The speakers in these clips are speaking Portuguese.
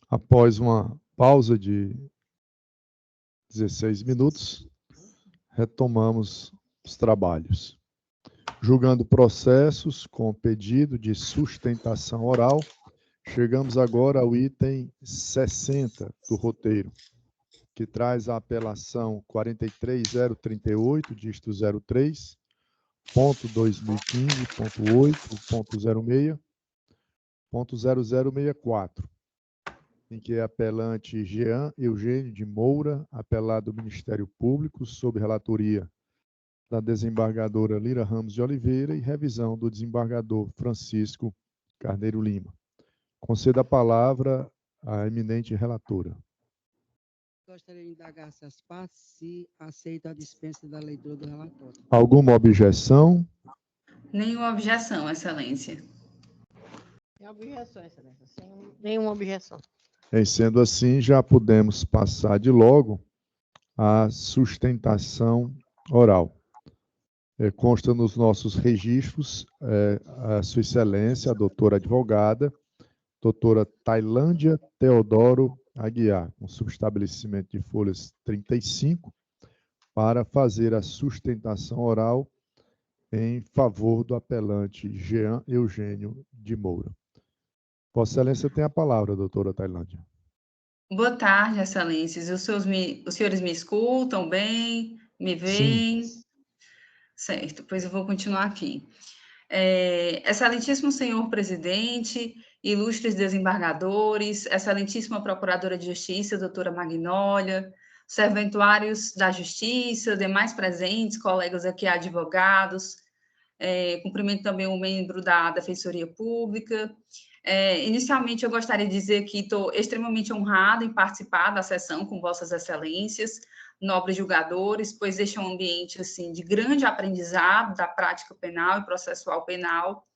Após uma pausa de 16 minutos, retomamos os trabalhos. Julgando processos com pedido de sustentação oral, chegamos agora ao item 60 do roteiro, que traz a apelação 43038, dígito 03, ponto 2015, ponto 8, ponto 06, ponto 0064, em que é apelante Jean Eugênio de Moura, apelado do Ministério Público, sob relatoria da desembargadora Lira Ramos de Oliveira e revisão do desembargador Francisco Carneiro Lima. Conceda a palavra à eminente relatora. Gostaria de indagar se as partes se aceitam a dispensa da leitura do relatório. Alguma objeção? Nenhuma objeção, Excelência. Sem objeção, Excelência. Sem nenhuma objeção. Sendo assim, já podemos passar de logo à sustentação oral. Consta nos nossos registros a Sua Excelência, a doutora advogada, doutora Tailândia Teodoro Aguiar, com subestabelecimento de folhas 35, para fazer a sustentação oral em favor do apelante Jean Eugênio de Moura. Vossa Excelência tem a palavra, doutora Tailândia. Boa tarde, Excelências. Os senhores me escutam bem? Me veem? Sim. Certo, pois eu vou continuar aqui. Excelentíssimo senhor presidente, ilustres desembargadores, excelentíssima procuradora de justiça, doutora Magnólia, serventuários da justiça, demais presentes, colegas aqui advogados, cumprimento também um membro da Defensoria Pública. Inicialmente, eu gostaria de dizer que estou extremamente honrada em participar da sessão com vossas excelências, nobres julgadores, pois este é um ambiente assim, de grande aprendizado da prática penal e processual penal,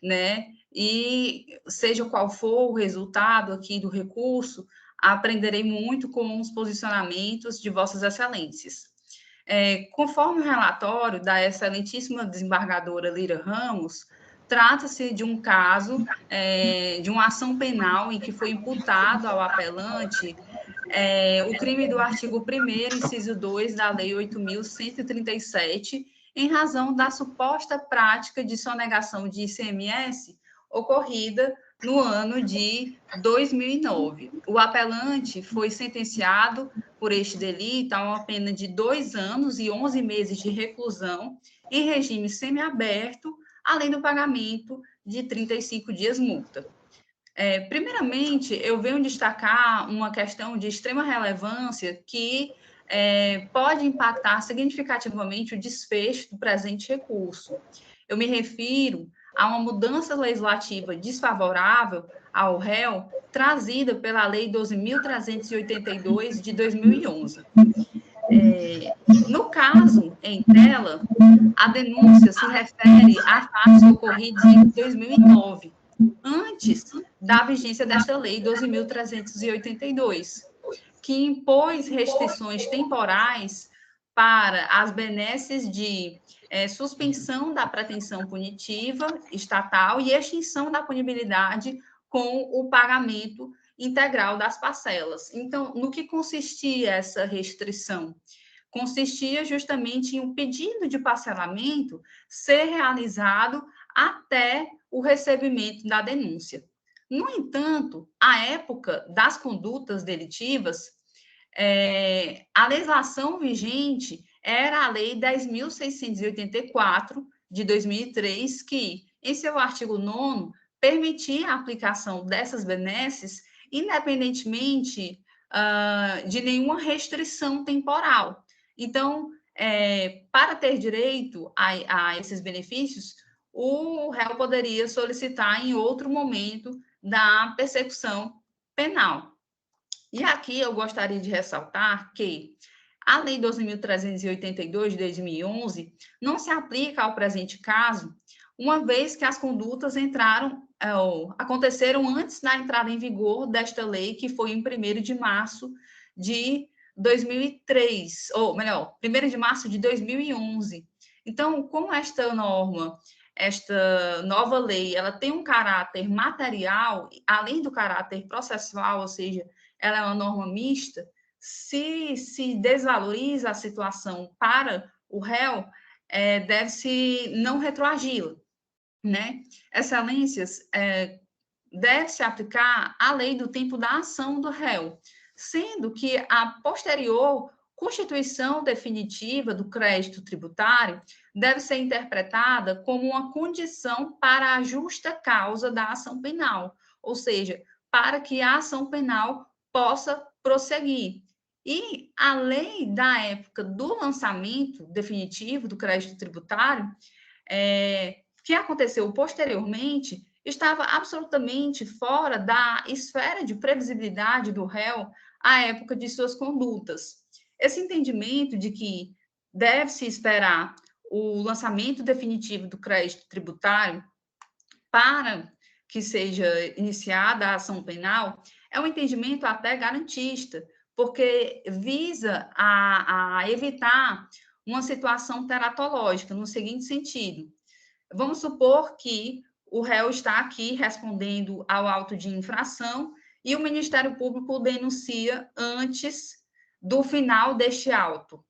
né? E seja qual for o resultado aqui do recurso, aprenderei muito com os posicionamentos de vossas excelências. Conforme o relatório da excelentíssima desembargadora Lira Ramos, trata-se de um caso de uma ação penal em que foi imputado ao apelante o crime do artigo 1º, inciso 2 da Lei 8.137, em razão da suposta prática de sonegação de ICMS ocorrida no ano de 2009. O apelante foi sentenciado por este delito a uma pena de 2 anos e 11 meses de reclusão em regime semiaberto, além do pagamento de 35 dias multa. Primeiramente, eu venho destacar uma questão de extrema relevância que pode impactar significativamente o desfecho do presente recurso. Eu me refiro a uma mudança legislativa desfavorável ao réu trazida pela Lei 12.382 de 2011. No caso em tela, a denúncia se refere a fatos ocorridos em 2009, antes da vigência desta Lei 12.382, que impôs restrições temporais para as benesses de suspensão da pretensão punitiva estatal e extinção da punibilidade com o pagamento integral das parcelas. Então, no que consistia essa restrição? Consistia justamente em um pedido de parcelamento ser realizado até o recebimento da denúncia. No entanto, à época das condutas delitivas, a legislação vigente era a Lei 10.684, de 2003, que, em seu artigo 9º, permitia a aplicação dessas benesses, independentemente de nenhuma restrição temporal. Então, para ter direito a esses benefícios, o réu poderia solicitar em outro momento da persecução penal. E aqui eu gostaria de ressaltar que a Lei 12.382 de 2011 não se aplica ao presente caso, uma vez que as condutas aconteceram antes da entrada em vigor desta lei, que foi em 1º de março de 2003, ou melhor, 1º de março de 2011. Então, como esta norma esta nova lei, ela tem um caráter material, além do caráter processual, ou seja, ela é uma norma mista, se desvaloriza a situação para o réu, deve-se não retroagi-la, né? Excelências, deve-se aplicar a lei do tempo da ação do réu, sendo que a posterior constituição definitiva do crédito tributário deve ser interpretada como uma condição para a justa causa da ação penal, ou seja, para que a ação penal possa prosseguir. E a lei da época do lançamento definitivo do crédito tributário, que aconteceu posteriormente, estava absolutamente fora da esfera de previsibilidade do réu à época de suas condutas. Esse entendimento de que deve-se esperar o lançamento definitivo do crédito tributário para que seja iniciada a ação penal é um entendimento até garantista, porque visa a evitar uma situação teratológica, no seguinte sentido. Vamos supor que o réu está aqui respondendo ao auto de infração e o Ministério Público denuncia antes do final deste auto.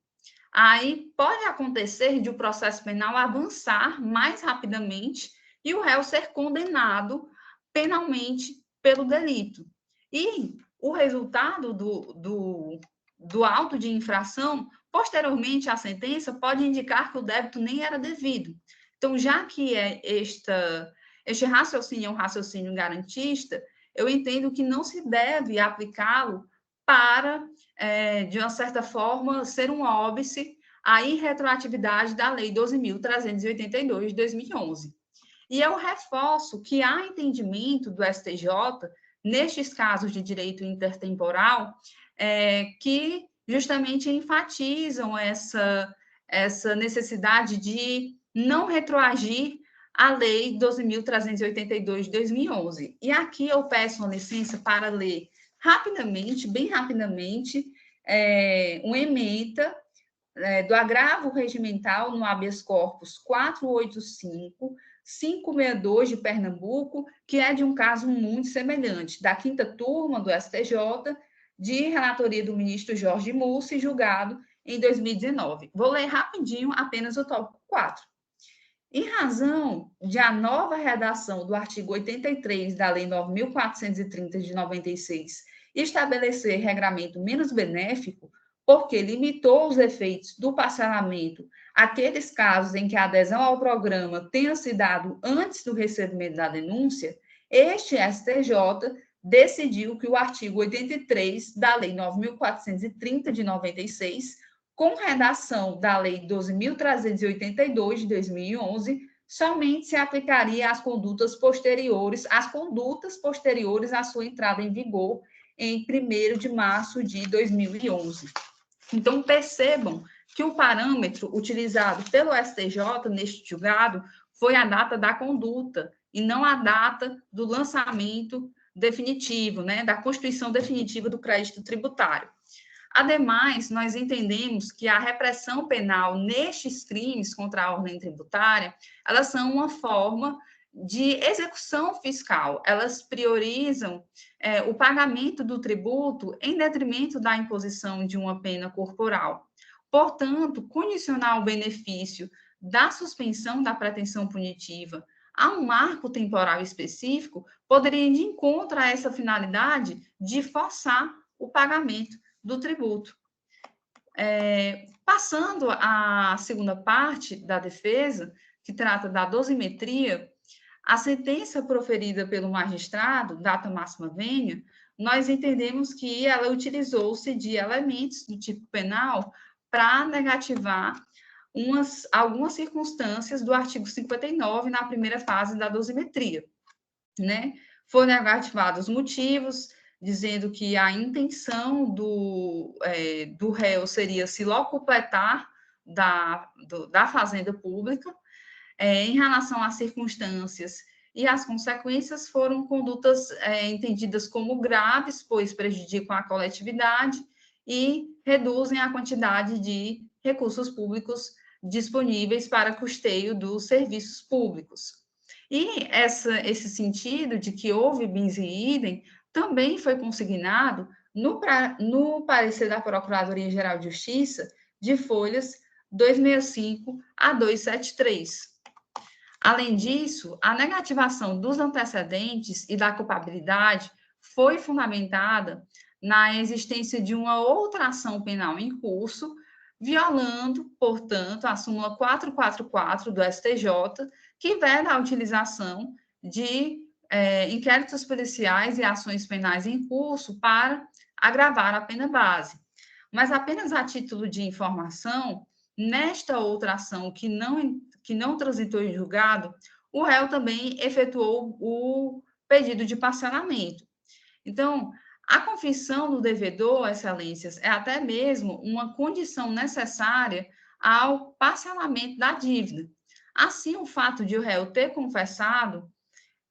Aí pode acontecer de o processo penal avançar mais rapidamente e o réu ser condenado penalmente pelo delito. E o resultado do auto de infração, posteriormente à sentença, pode indicar que o débito nem era devido. Então, já que este raciocínio é um raciocínio garantista, eu entendo que não se deve aplicá-lo para, de uma certa forma, ser um óbice à irretroatividade da Lei 12.382 de 2011. E eu reforço que há entendimento do STJ, nestes casos de direito intertemporal, que justamente enfatizam essa necessidade de não retroagir a Lei 12.382 de 2011. E aqui eu peço uma licença para ler rapidamente, bem rapidamente, uma ementa do agravo regimental no habeas corpus 485/562 de Pernambuco, que é de um caso muito semelhante, da 5ª turma do STJ, de relatoria do ministro Jorge Mussi, julgado em 2019. Vou ler rapidinho apenas o tópico 4. Em razão de a nova redação do artigo 83 da Lei 9.430 de 96 estabelecer regramento menos benéfico, porque limitou os efeitos do parcelamento àqueles casos em que a adesão ao programa tenha se dado antes do recebimento da denúncia, este STJ decidiu que o artigo 83 da Lei 9.430 de 96, com redação da Lei 12.382 de 2011, somente se aplicaria às condutas posteriores à sua entrada em vigor em 1º de março de 2011. Então, percebam que o parâmetro utilizado pelo STJ neste julgado foi a data da conduta e não a data do lançamento definitivo, né, da constituição definitiva do crédito tributário. Ademais, nós entendemos que a repressão penal nestes crimes contra a ordem tributária, elas são uma forma de execução fiscal. Elas priorizam o pagamento do tributo em detrimento da imposição de uma pena corporal. Portanto, condicionar o benefício da suspensão da pretensão punitiva a um marco temporal específico poderia ir de encontro a essa finalidade de forçar o pagamento do tributo. Passando à segunda parte da defesa, que trata da dosimetria, a sentença proferida pelo magistrado, data máxima vênia, nós entendemos que ela utilizou-se de elementos do tipo penal para negativar algumas circunstâncias do artigo 59 na primeira fase da dosimetria, né? Foram negativados os motivos, dizendo que a intenção do réu seria se locupletar da fazenda pública. Em relação às circunstâncias e às consequências, foram condutas entendidas como graves, pois prejudicam a coletividade e reduzem a quantidade de recursos públicos disponíveis para custeio dos serviços públicos. E esse sentido de que houve bis in idem também foi consignado no parecer da Procuradoria-Geral de Justiça de folhas 265 a 273. Além disso, a negativação dos antecedentes e da culpabilidade foi fundamentada na existência de uma outra ação penal em curso, violando, portanto, a súmula 444 do STJ, que veda a utilização de inquéritos policiais e ações penais em curso para agravar a pena base. Mas apenas a título de informação, nesta outra ação que não transitou em julgado, o réu também efetuou o pedido de parcelamento. Então, a confissão do devedor, excelências, é até mesmo uma condição necessária ao parcelamento da dívida. Assim, o fato de o réu ter confessado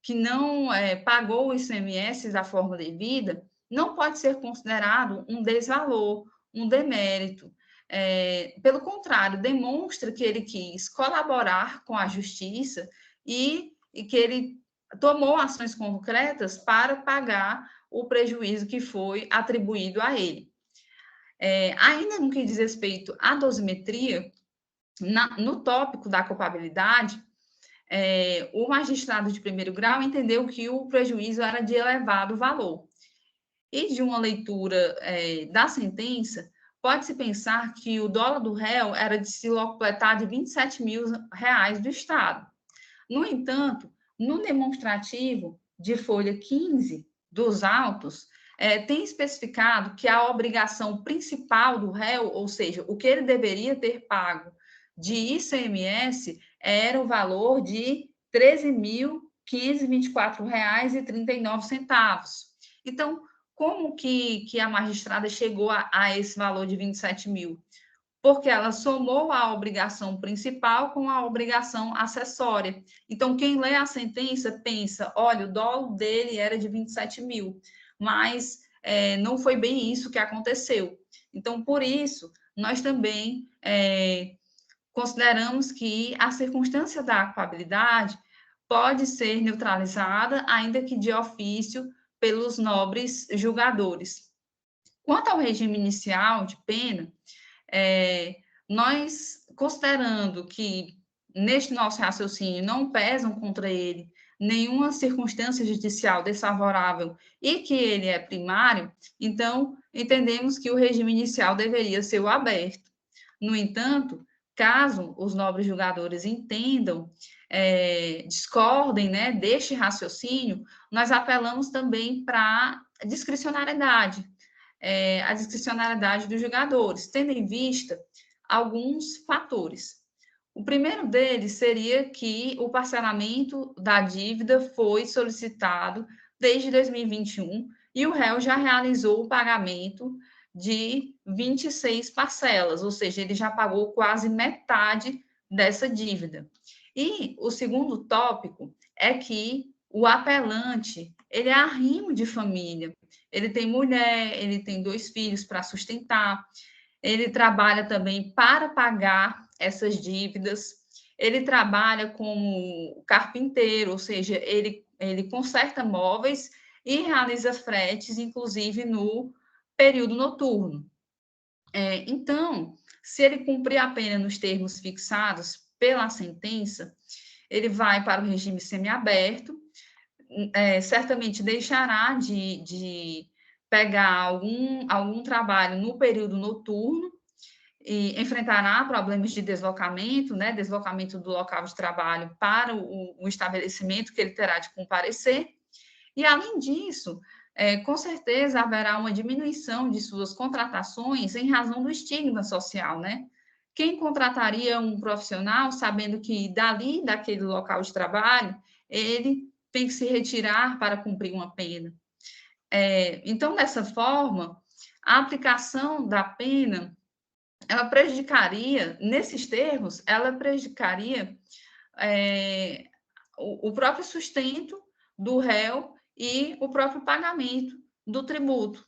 que não pagou o ICMS da forma devida não pode ser considerado um desvalor, um demérito. Pelo contrário, demonstra que ele quis colaborar com a justiça e que ele tomou ações concretas para pagar o prejuízo que foi atribuído a ele. Ainda no que diz respeito à dosimetria, no tópico da culpabilidade, o magistrado de primeiro grau entendeu que o prejuízo era de elevado valor. E de uma leitura da sentença, pode-se pensar que o dolo do réu era de se locupletar de R$27 mil do Estado. No entanto, no demonstrativo de folha 15 dos autos, tem especificado que a obrigação principal do réu, ou seja, o que ele deveria ter pago de ICMS, era o valor de R$ 13.524,39. Então, como que a magistrada chegou a esse valor de 27 mil? Porque ela somou a obrigação principal com a obrigação acessória. Então, quem lê a sentença pensa, olha, o dolo dele era de 27 mil, mas não foi bem isso que aconteceu. Então, por isso, nós também consideramos que a circunstância da culpabilidade pode ser neutralizada, ainda que de ofício, pelos nobres julgadores. Quanto ao regime inicial de pena, nós, considerando que neste nosso raciocínio não pesam contra ele nenhuma circunstância judicial desfavorável e que ele é primário, então entendemos que o regime inicial deveria ser o aberto. No entanto, caso os nobres julgadores entendam, discordem, né, deste raciocínio, nós apelamos também para a discricionariedade dos julgadores, tendo em vista alguns fatores. O primeiro deles seria que o parcelamento da dívida foi solicitado desde 2021 e o réu já realizou o pagamento de 26 parcelas, ou seja, ele já pagou quase metade dessa dívida. E o segundo tópico é que o apelante, ele é arrimo de família, ele tem mulher, ele tem 2 filhos para sustentar, ele trabalha também para pagar essas dívidas, ele trabalha como carpinteiro, ou seja, ele conserta móveis e realiza fretes, inclusive no período noturno. Então, se ele cumprir a pena nos termos fixados pela sentença, ele vai para o regime semiaberto, certamente deixará de pegar algum trabalho no período noturno e enfrentará problemas de deslocamento, né, deslocamento do local de trabalho para o estabelecimento que ele terá de comparecer. E, além disso, com certeza haverá uma diminuição de suas contratações em razão do estigma social, né? Quem contrataria um profissional sabendo que daquele local de trabalho, ele tem que se retirar para cumprir uma pena? Então, dessa forma, a aplicação da pena, ela prejudicaria, nesses termos, ela prejudicaria o próprio sustento do réu e o próprio pagamento do tributo,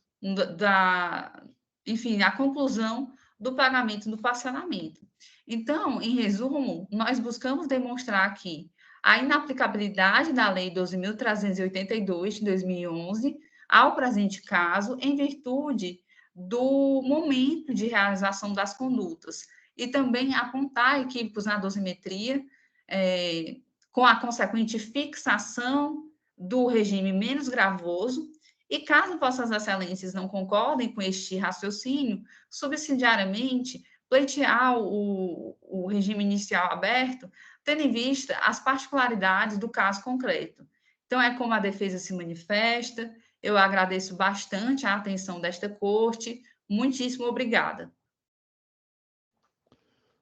enfim, a conclusão do pagamento do parcelamento. Então, em resumo, nós buscamos demonstrar aqui a inaplicabilidade da Lei 12.382 de 2011 ao presente caso, em virtude do momento de realização das condutas, e também apontar equívocos na dosimetria, com a consequente fixação do regime menos gravoso, e caso Vossas Excelências não concordem com este raciocínio, subsidiariamente, pleitear o regime inicial aberto, tendo em vista as particularidades do caso concreto. Então, é como a defesa se manifesta. Eu agradeço bastante a atenção desta corte. Muitíssimo obrigada.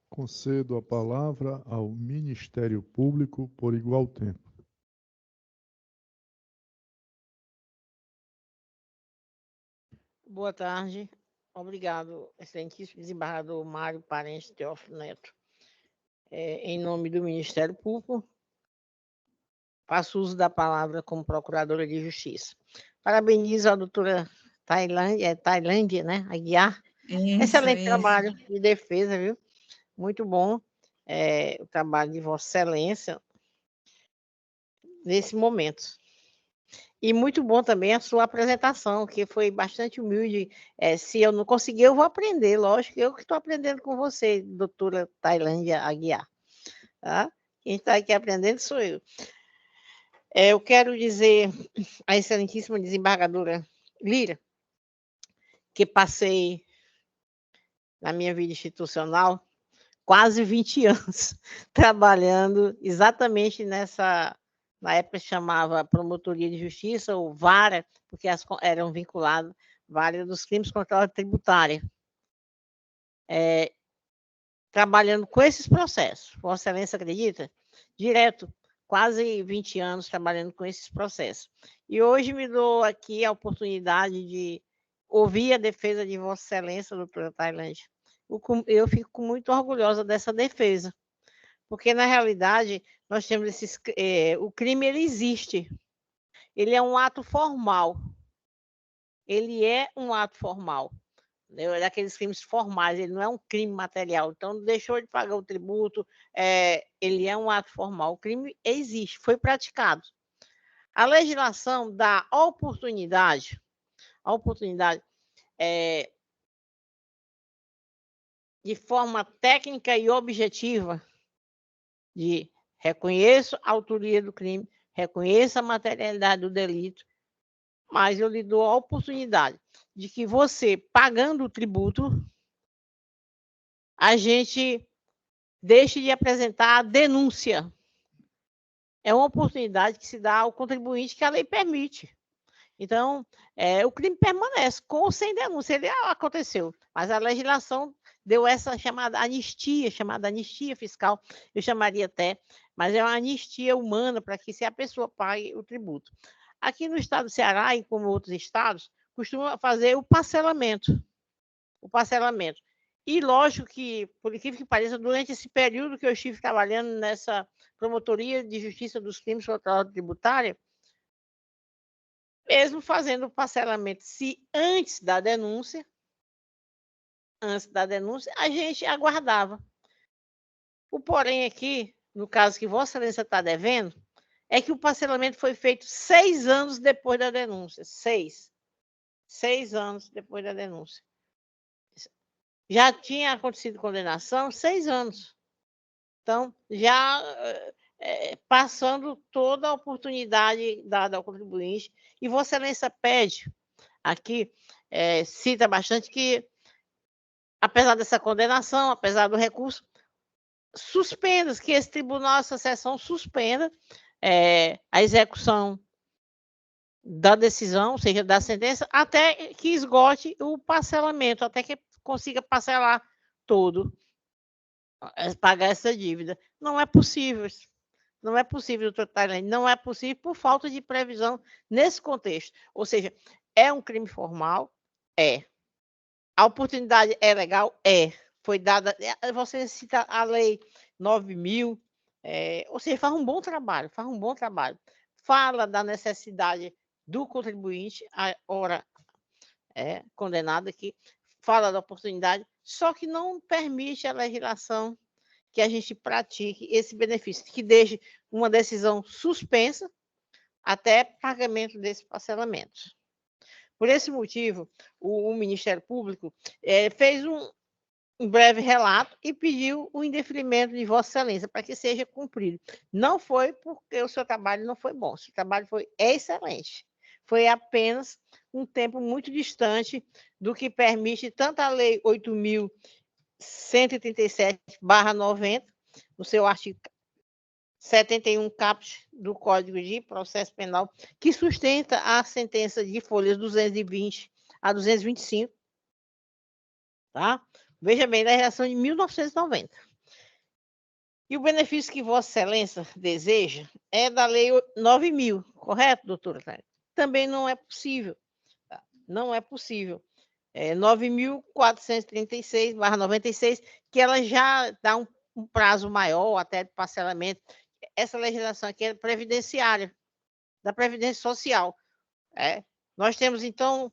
Concedo a palavra ao Ministério Público por igual tempo. Boa tarde. Obrigado, excelentíssimo desembargador Mário Parente Teófilo Neto. Em nome do Ministério Público, faço uso da palavra como procuradora de Justiça. Parabenizo a doutora Tailândia, né, Aguiar. Excelente trabalho de defesa, viu? Muito bom o trabalho de Vossa Excelência nesse momento. E muito bom também a sua apresentação, que foi bastante humilde. Se eu não conseguir, eu vou aprender, lógico. Eu que estou aprendendo com você, doutora Tailândia Aguiar. Tá? Quem está aqui aprendendo sou eu. Eu quero dizer à excelentíssima desembargadora Lira, que passei na minha vida institucional quase 20 anos trabalhando exatamente na época chamava Promotoria de Justiça, ou VARA, porque eram vinculadas várias dos crimes contra a ordem tributária. Trabalhando com esses processos. Vossa Excelência acredita? Direto, quase 20 anos trabalhando com esses processos. E hoje me dou aqui a oportunidade de ouvir a defesa de Vossa Excelência, doutora Tailândia. Eu fico muito orgulhosa dessa defesa, porque, na realidade, nós temos o crime, ele existe. Ele é um ato formal. Ele é um ato formal. É daqueles crimes formais, ele não é um crime material. Então, deixou de pagar o tributo, ele é um ato formal. O crime existe, foi praticado. A legislação dá a oportunidade de forma técnica e objetiva de reconheço a autoria do crime, reconheço a materialidade do delito, mas eu lhe dou a oportunidade de que você, pagando o tributo, a gente deixe de apresentar a denúncia. É uma oportunidade que se dá ao contribuinte que a lei permite. Então, o crime permanece, com ou sem denúncia. Ele aconteceu, mas a legislação deu essa chamada anistia fiscal, eu chamaria até, mas é uma anistia humana para que se a pessoa pague o tributo. Aqui no estado do Ceará, e como outros estados, costuma fazer o parcelamento. E lógico que, por incrível que pareça, durante esse período que eu estive trabalhando nessa Promotoria de Justiça dos Crimes contra a Ordem Tributária, mesmo fazendo o parcelamento, se antes da denúncia, a gente aguardava. O porém aqui, no caso que Vossa Excelência está devendo, é que o parcelamento foi feito 6 anos depois da denúncia. 6 anos depois da denúncia. Já tinha acontecido condenação 6 anos. Então, já passando toda a oportunidade dada ao contribuinte. E Vossa Excelência pede, aqui, cita bastante que, apesar dessa condenação, apesar do recurso, suspenda, que esse tribunal, essa sessão suspenda a execução da decisão, ou seja, da sentença, até que esgote o parcelamento, até que consiga parcelar todo, pagar essa dívida. Não é possível, doutor Tailândia, não é possível por falta de previsão nesse contexto. Ou seja, é um crime formal? É. A oportunidade é legal? É. Foi dada, você cita a lei 9.000, ou seja, faz um bom trabalho. Fala da necessidade do contribuinte, a hora condenado aqui, fala da oportunidade, só que não permite a legislação que a gente pratique esse benefício, que deixe uma decisão suspensa até pagamento desse parcelamento. Por esse motivo, o Ministério Público fez um breve relato e pediu o indeferimento de Vossa Excelência para que seja cumprido. Não foi porque o seu trabalho não foi bom, o seu trabalho foi excelente. Foi apenas um tempo muito distante do que permite tanto a Lei 8.137/90, no seu artigo 71 caput do Código de Processo Penal, que sustenta a sentença de folhas 220 a 225, tá? Veja bem, da redação de 1990. E o benefício que Vossa Excelência deseja é da Lei 9.000, correto, doutora? Também não é possível. Tá? Não é possível. 9.436/96, que ela já dá um prazo maior até de parcelamento. Essa legislação aqui é previdenciária, da Previdência Social. Nós temos, então,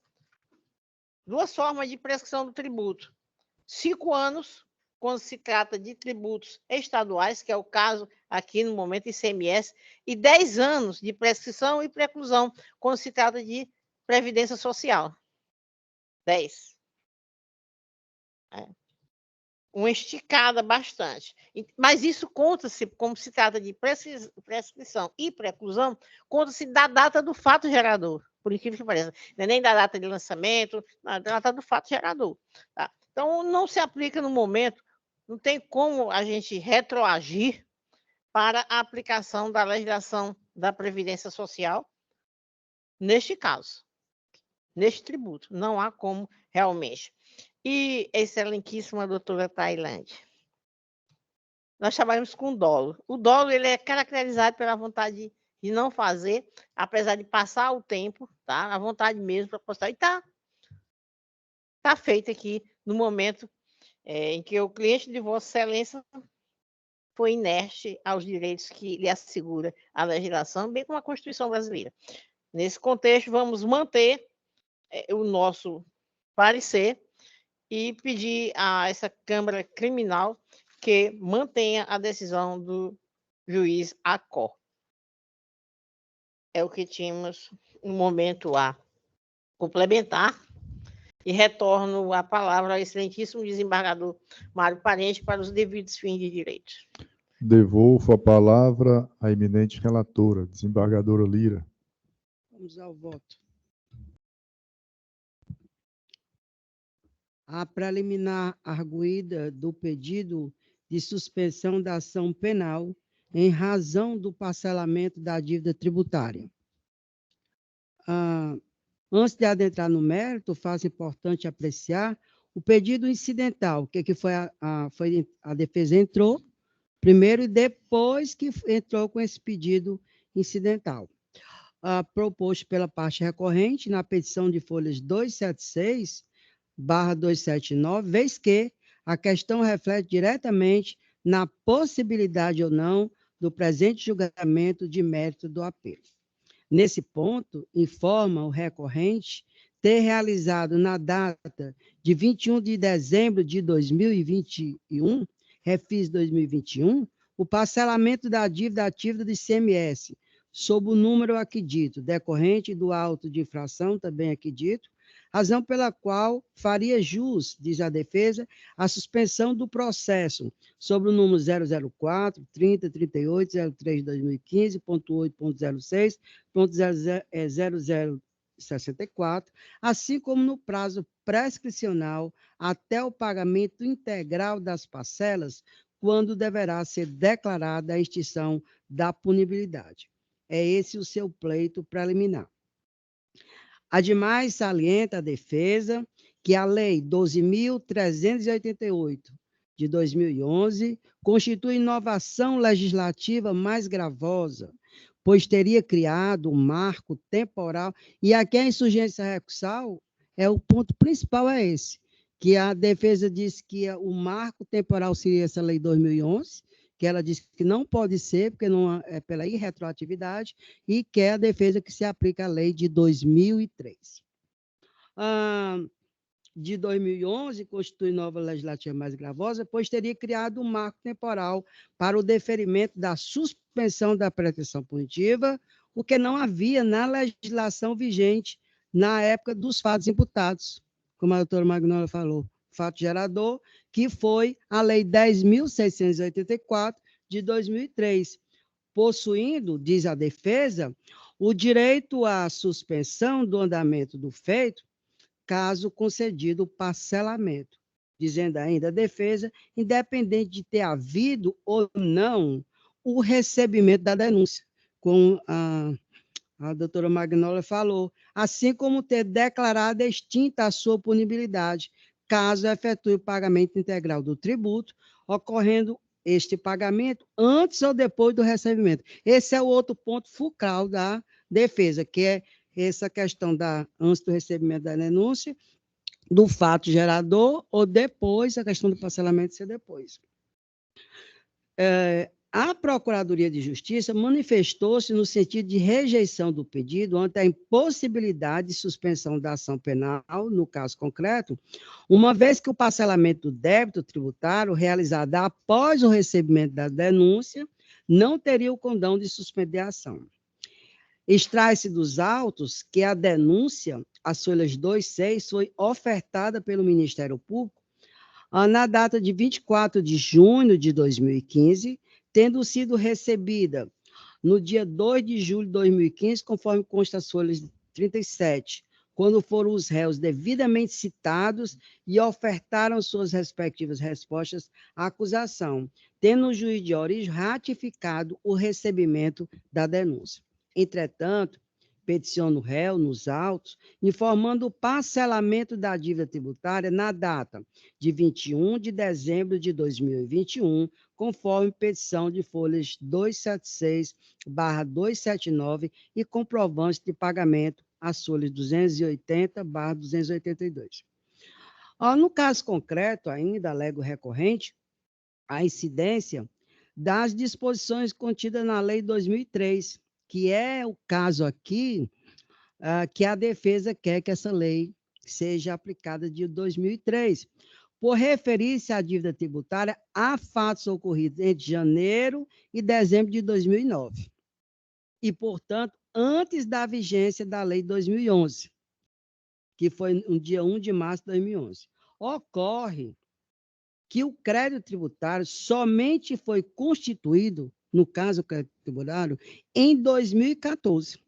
duas formas de prescrição do tributo. 5 anos, quando se trata de tributos estaduais, que é o caso aqui no momento ICMS, e 10 anos de prescrição e preclusão, quando se trata de Previdência Social. 10. Uma esticada bastante. Mas isso conta-se, como se trata de prescrição e preclusão, conta-se da data do fato gerador, por incrível que pareça. Não é nem da data de lançamento, não, da data do fato gerador. Tá? Então, não se aplica no momento, não tem como a gente retroagir para a aplicação da legislação da Previdência Social neste caso, neste tributo. Não há como realmente. E, excelentíssima doutora Tailândia, nós trabalhamos com dolo. O dolo ele é caracterizado pela vontade de não fazer, apesar de passar o tempo, tá? A vontade mesmo para postar. E tá feito aqui no momento em que o cliente de Vossa Excelência foi inerte aos direitos que lhe assegura a legislação, bem como a Constituição brasileira. Nesse contexto, vamos manter o nosso parecer e pedir a essa Câmara Criminal que mantenha a decisão do juiz Acó. É o que tínhamos no momento a complementar. E retorno a palavra ao excelentíssimo desembargador Mário Parente para os devidos fins de direito. Devolvo a palavra à eminente relatora, desembargadora Lira. Vamos ao voto. A preliminar arguída do pedido de suspensão da ação penal em razão do parcelamento da dívida tributária. Antes de adentrar no mérito, faço importante apreciar o pedido incidental, que foi a defesa entrou primeiro e depois que entrou com esse pedido incidental. Proposto pela parte recorrente na petição de folhas 276/279, vez que a questão reflete diretamente na possibilidade ou não do presente julgamento de mérito do apelo. Nesse ponto, informa o recorrente ter realizado na data de 21 de dezembro de 2021, refis 2021, o parcelamento da dívida ativa do ICMS, sob o número aqui dito, decorrente do auto de infração, também aqui dito, razão pela qual faria jus, diz a defesa, a suspensão do processo sobre o número 004-3038-03-2015.8.06.0064, assim como no prazo prescricional até o pagamento integral das parcelas, quando deverá ser declarada a extinção da punibilidade. É esse o seu pleito preliminar. Ademais, salienta a defesa que a Lei 12.388, de 2011, constitui inovação legislativa mais gravosa, pois teria criado um marco temporal, e aqui a insurgência recursal, o ponto principal é esse, que a defesa disse que o marco temporal seria essa Lei 2011, que ela disse que não pode ser, porque não é pela irretroatividade, e quer a defesa que se aplique a lei de 2003. de 2011 constitui nova legislativa mais gravosa, pois teria criado um marco temporal para o deferimento da suspensão da pretensão punitiva, o que não havia na legislação vigente na época dos fatos imputados, como a doutora Magnolia falou, fato gerador, que foi a Lei 10.684 de 2003, possuindo, diz a defesa, o direito à suspensão do andamento do feito, caso concedido o parcelamento. Dizendo ainda a defesa, independente de ter havido ou não o recebimento da denúncia, como a doutora Magnolia falou, assim como ter declarado extinta a sua punibilidade, caso efetue o pagamento integral do tributo, ocorrendo este pagamento antes ou depois do recebimento. Esse é o outro ponto fulcral da defesa, que é essa questão antes do recebimento da denúncia, do fato gerador, ou depois, a questão do parcelamento ser depois. A Procuradoria de Justiça manifestou-se no sentido de rejeição do pedido ante a impossibilidade de suspensão da ação penal, no caso concreto, uma vez que o parcelamento do débito tributário realizado após o recebimento da denúncia não teria o condão de suspender a ação. Extrai-se dos autos que a denúncia, as folhas 2 e 6, foi ofertada pelo Ministério Público na data de 24 de junho de 2015, tendo sido recebida no dia 2 de julho de 2015, conforme consta as folhas 37, quando foram os réus devidamente citados e ofertaram suas respectivas respostas à acusação, tendo o juiz de origem ratificado o recebimento da denúncia. Entretanto, peticiona o réu nos autos, informando o parcelamento da dívida tributária na data de 21 de dezembro de 2021, conforme petição de folhas 276/279 e comprovantes de pagamento às folhas 280/282. No caso concreto, ainda alego recorrente, a incidência das disposições contidas na Lei 2003, que é o caso aqui que a defesa quer que essa lei seja aplicada de 2003, por referir-se à dívida tributária a fatos ocorridos entre janeiro e dezembro de 2009, e, portanto, antes da vigência da Lei 2011, que foi no dia 1 de março de 2011. Ocorre que o crédito tributário somente foi constituído, no caso do crédito tributário, em 2014,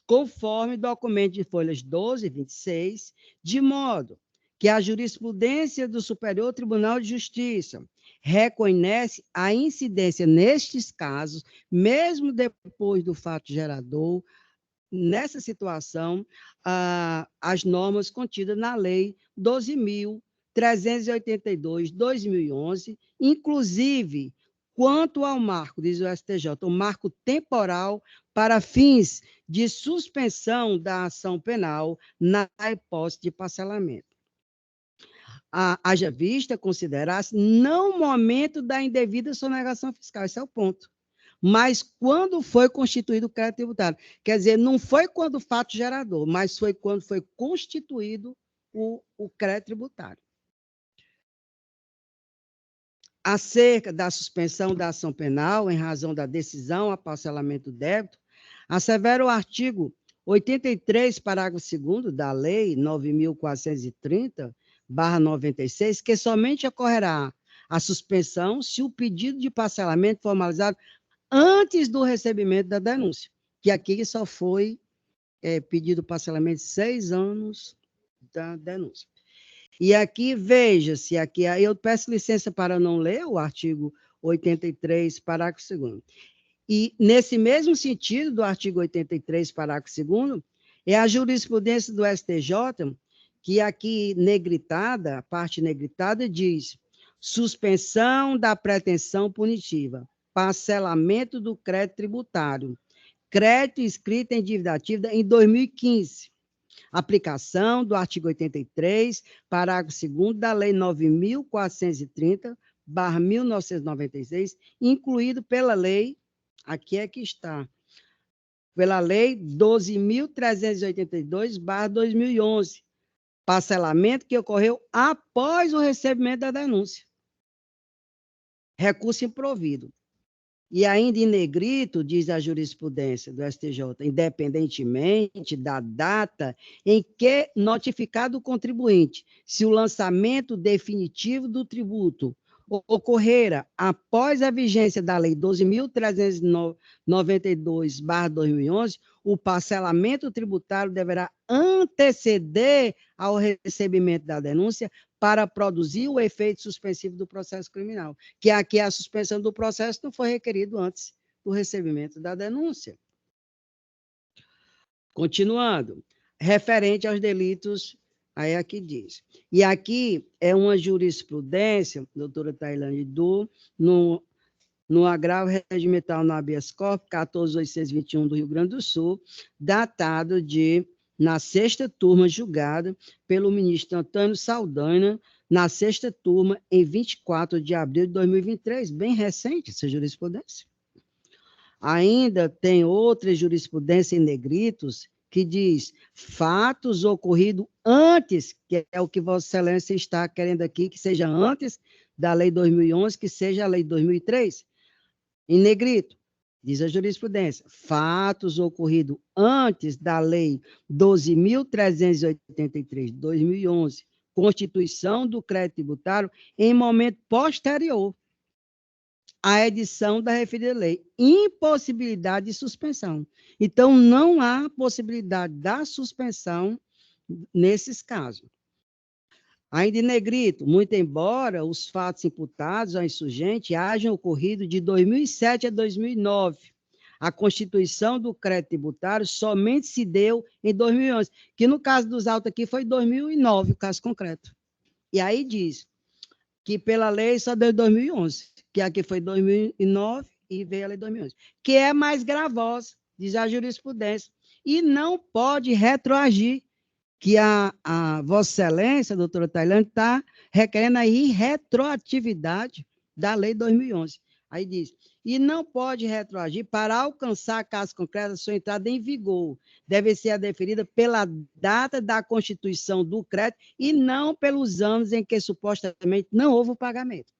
conforme documento de folhas 12 e 26, de modo que a jurisprudência do Superior Tribunal de Justiça reconhece a incidência nestes casos, mesmo depois do fato gerador, nessa situação, as normas contidas na Lei 12.382/2011, inclusive quanto ao marco, diz o STJ, o marco temporal para fins de suspensão da ação penal na hipótese de parcelamento. Haja vista considerar-se não o momento da indevida sonegação fiscal, esse é o ponto, mas quando foi constituído o crédito tributário. Quer dizer, não foi quando o fato gerador, mas foi quando foi constituído o crédito tributário. Acerca da suspensão da ação penal em razão da decisão a parcelamento do débito, assevera o artigo 83, parágrafo 2º da Lei 9.430/96, que somente ocorrerá a suspensão se o pedido de parcelamento formalizado antes do recebimento da denúncia, que aqui só foi pedido parcelamento 6 anos da denúncia. E aqui, veja-se, aqui eu peço licença para não ler o artigo 83, parágrafo 2º. E, nesse mesmo sentido do artigo 83, parágrafo 2º, é a jurisprudência do STJ, que aqui negritada, a parte negritada, diz: suspensão da pretensão punitiva, parcelamento do crédito tributário, crédito inscrito em dívida ativa em 2015. Aplicação do artigo 83, parágrafo 2º da Lei 9.430/1996, incluído pela Lei, aqui é que está, pela Lei 12.382/2011, parcelamento que ocorreu após o recebimento da denúncia. Recurso improvido. E ainda em negrito, diz a jurisprudência do STJ, independentemente da data em que notificado o contribuinte, se o lançamento definitivo do tributo ocorrera após a vigência da Lei 12.392/2011, o parcelamento tributário deverá anteceder ao recebimento da denúncia para produzir o efeito suspensivo do processo criminal, que aqui a suspensão do processo não foi requerido antes do recebimento da denúncia. Continuando, referente aos delitos, aí aqui diz. E aqui é uma jurisprudência, doutora Tailândia, no agravo regimental no habeas corpus 14.821 do Rio Grande do Sul, datado na sexta turma julgada pelo ministro Antônio Saldanha, na sexta turma, em 24 de abril de 2023, bem recente essa jurisprudência. Ainda tem outra jurisprudência em negritos que diz fatos ocorridos antes, que é o que Vossa Excelência está querendo aqui, que seja antes da Lei 2011, que seja a Lei 2003. Em negrito, diz a jurisprudência, fatos ocorridos antes da Lei 12.383 de 2011, Constituição do Crédito Tributário, em momento posterior à edição da referida lei. Impossibilidade de suspensão. Então, não há possibilidade da suspensão nesses casos. Ainda em negrito, muito embora os fatos imputados ao insurgente hajam ocorrido de 2007 a 2009, a constituição do crédito tributário somente se deu em 2011, que no caso dos autos aqui foi 2009, o caso concreto. E aí diz que pela lei só deu em 2011, que aqui foi 2009 e veio a lei 2011, que é mais gravosa, diz a jurisprudência, e não pode retroagir, que a Vossa Excelência, doutora Tailândia, está requerendo aí retroatividade da Lei 2011. Aí diz, e não pode retroagir para alcançar caso concreto a sua entrada em vigor. Deve ser deferida pela data da constituição do crédito e não pelos anos em que supostamente não houve o pagamento.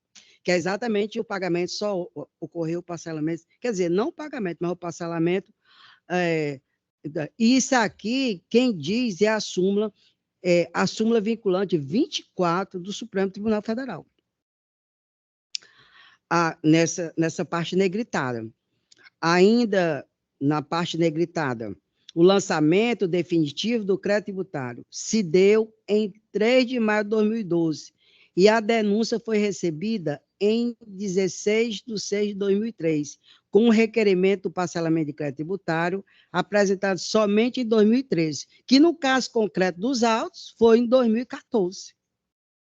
Que é exatamente o pagamento, só ocorreu o parcelamento, quer dizer, não o pagamento, mas o parcelamento. Isso aqui, quem diz é a súmula vinculante 24 do Supremo Tribunal Federal. Nessa parte negritada. Ainda na parte negritada, o lançamento definitivo do crédito tributário se deu em 3 de maio de 2012 e a denúncia foi recebida em 16 de 6 de 2003, com o requerimento do parcelamento de crédito tributário apresentado somente em 2013, que no caso concreto dos autos foi em 2014,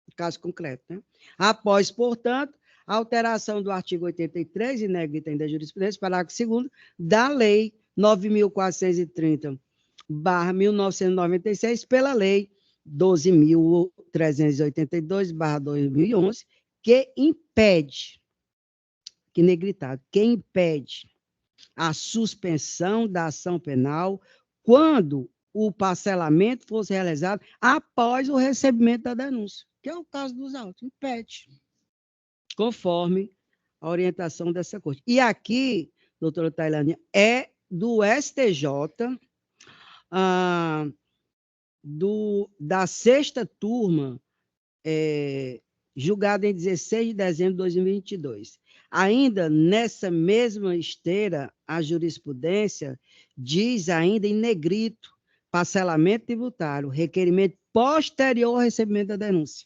no caso concreto, né? Após, portanto, a alteração do artigo 83, e negrita ainda a jurisprudência, parágrafo 2º, da Lei 9.430/1996, pela Lei 12.382/2011, que impede a suspensão da ação penal quando o parcelamento fosse realizado após o recebimento da denúncia, que é o caso dos autos, impede, conforme a orientação dessa corte. E aqui, doutora Tailândia, é do STJ, da sexta turma, julgada em 16 de dezembro de 2022. Ainda nessa mesma esteira, a jurisprudência diz ainda em negrito, parcelamento tributário, requerimento posterior ao recebimento da denúncia.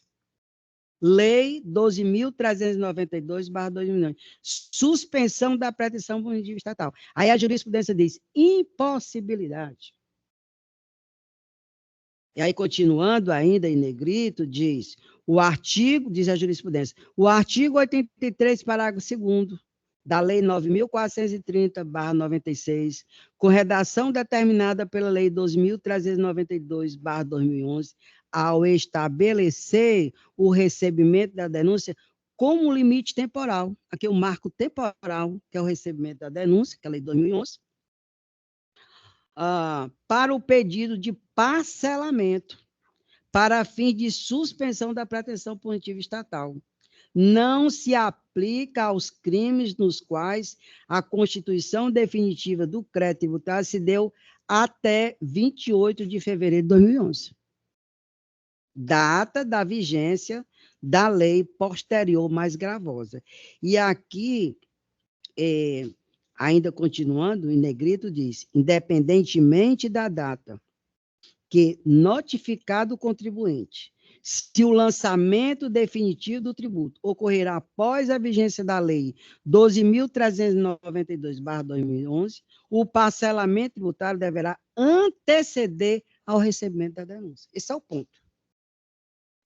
Lei 12.392/2009, suspensão da pretensão punitiva estatal. Aí a jurisprudência diz impossibilidade. E aí, continuando ainda em negrito, diz a jurisprudência, o artigo 83, parágrafo 2º, da Lei 9.430/96, com redação determinada pela Lei 12.392/2011, ao estabelecer o recebimento da denúncia como limite temporal, aqui o marco temporal, que é o recebimento da denúncia, que é a Lei 2011, para o pedido de parcelamento, para fins de suspensão da pretensão punitiva estatal. Não se aplica aos crimes nos quais a constituição definitiva do crédito tributário se deu até 28 de fevereiro de 2011. Data da vigência da lei posterior mais gravosa. E aqui, ainda continuando, em negrito diz, independentemente da data que notificado o contribuinte, se o lançamento definitivo do tributo ocorrer após a vigência da Lei 12.392/2011, o parcelamento tributário deverá anteceder ao recebimento da denúncia. Esse é o ponto.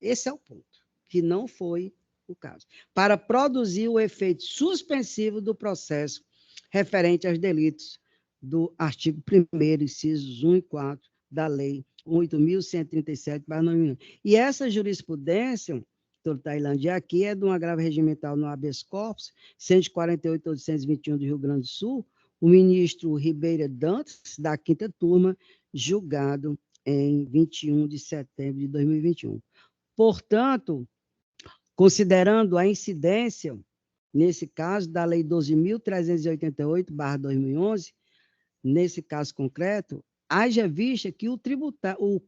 Esse é o ponto, que não foi o caso. Para produzir o efeito suspensivo do processo referente aos delitos do artigo 1º, incisos 1 e 4 da Lei 8.137/2011. E essa jurisprudência, doutor Tailândia, aqui é de um agravo regimental no habeas corpus, 148.821 do Rio Grande do Sul, o ministro Ribeira Dantas, da 5ª turma, julgado em 21 de setembro de 2021. Portanto, considerando a incidência, nesse caso, da Lei 12.388/2011, nesse caso concreto, haja vista que o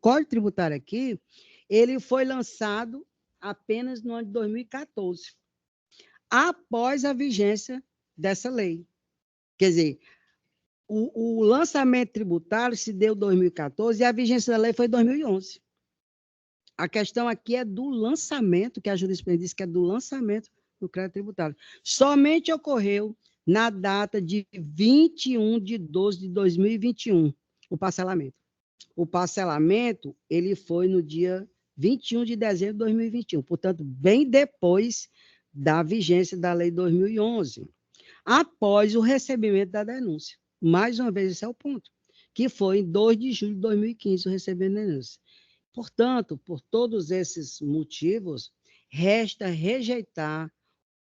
Código Tributário aqui, ele foi lançado apenas no ano de 2014, após a vigência dessa lei. Quer dizer, o lançamento tributário se deu em 2014 e a vigência da lei foi em 2011. A questão aqui é do lançamento, que a jurisprudência diz que é do lançamento do crédito tributário. Somente ocorreu na data de 21 de 12 de 2021, o parcelamento. O parcelamento, ele foi no dia 21 de dezembro de 2021, portanto, bem depois da vigência da Lei 2011, após o recebimento da denúncia. Mais uma vez, esse é o ponto, que foi em 2 de julho de 2015 o recebimento da denúncia. Portanto, por todos esses motivos, resta rejeitar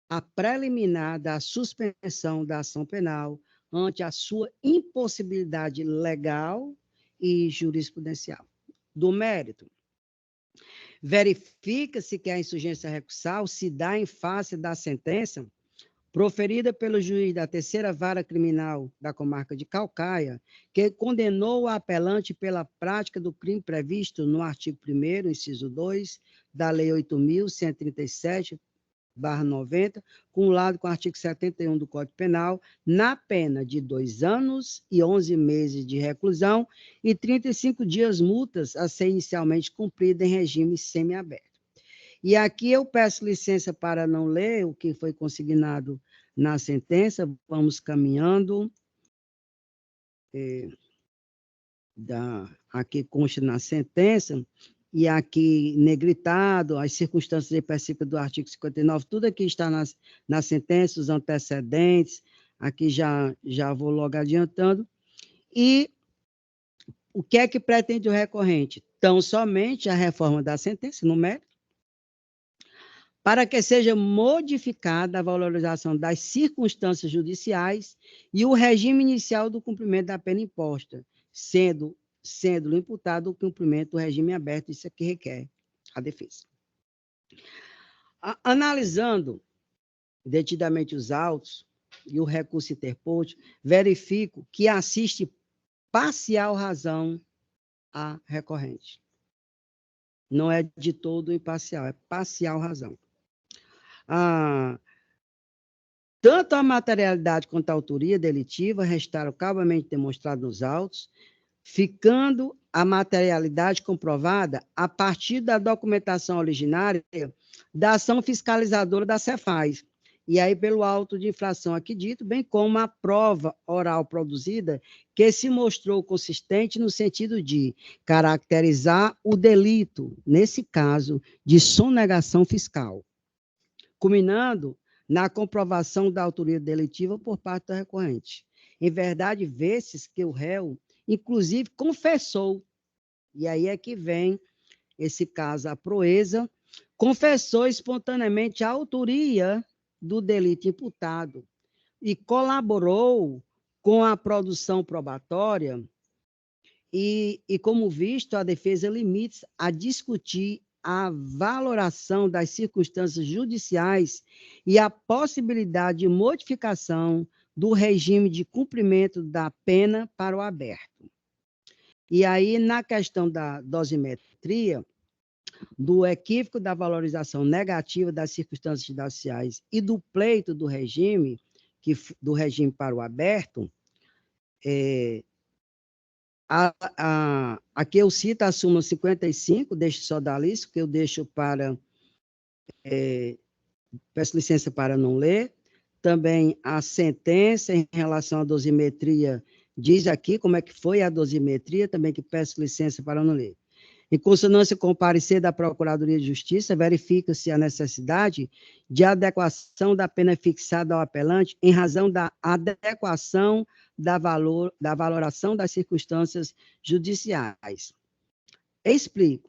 a preliminar da suspensão da ação penal ante a sua impossibilidade legal e jurisprudencial. Do mérito, verifica-se que a insurgência recursal se dá em face da sentença proferida pelo juiz da 3ª Vara Criminal da Comarca de Caucaia, que condenou o apelante pela prática do crime previsto no artigo 1º, inciso 2, da Lei 8.137/90, cumulado com o artigo 71 do Código Penal, na pena de 2 anos e 11 meses de reclusão e 35 dias multas a ser inicialmente cumprida em regime semiaberto. E aqui eu peço licença para não ler o que foi consignado na sentença, vamos caminhando. Aqui consta na sentença, e aqui negritado, as circunstâncias específicas do artigo 59, tudo aqui está na sentença, os antecedentes, aqui já vou logo adiantando. E o que é que pretende o recorrente? Tão somente a reforma da sentença, no mérito, para que seja modificada a valorização das circunstâncias judiciais e o regime inicial do cumprimento da pena imposta, sendo imputado o cumprimento do regime aberto, isso é que requer a defesa. Analisando detidamente os autos e o recurso interposto, verifico que assiste parcial razão à recorrente. Não é de todo imparcial, é parcial razão. Tanto a materialidade quanto a autoria delitiva restaram cabalmente demonstrados nos autos, ficando a materialidade comprovada a partir da documentação originária da ação fiscalizadora da Cefaz, e aí pelo auto de infração aqui dito, bem como a prova oral produzida, que se mostrou consistente no sentido de caracterizar o delito, nesse caso, de sonegação fiscal, culminando na comprovação da autoria delitiva por parte do recorrente. Em verdade, vê-se que o réu, inclusive, confessou, e aí é que vem esse caso, a proeza, confessou espontaneamente a autoria do delito imputado e colaborou com a produção probatória E como visto, a defesa limita-se a discutir a valoração das circunstâncias judiciais e a possibilidade de modificação do regime de cumprimento da pena para o aberto. E aí, na questão da dosimetria, do equívoco da valorização negativa das circunstâncias judiciais e do pleito do regime para o aberto, aqui eu cito a súmula 55 deste sodalício, que eu deixo para... peço licença para não ler. Também a sentença em relação à dosimetria diz aqui como é que foi a dosimetria, também que peço licença para não ler. Em consonância com o parecer da Procuradoria de Justiça, verifica-se a necessidade de adequação da pena fixada ao apelante em razão da adequação da valoração das circunstâncias judiciais. Explico.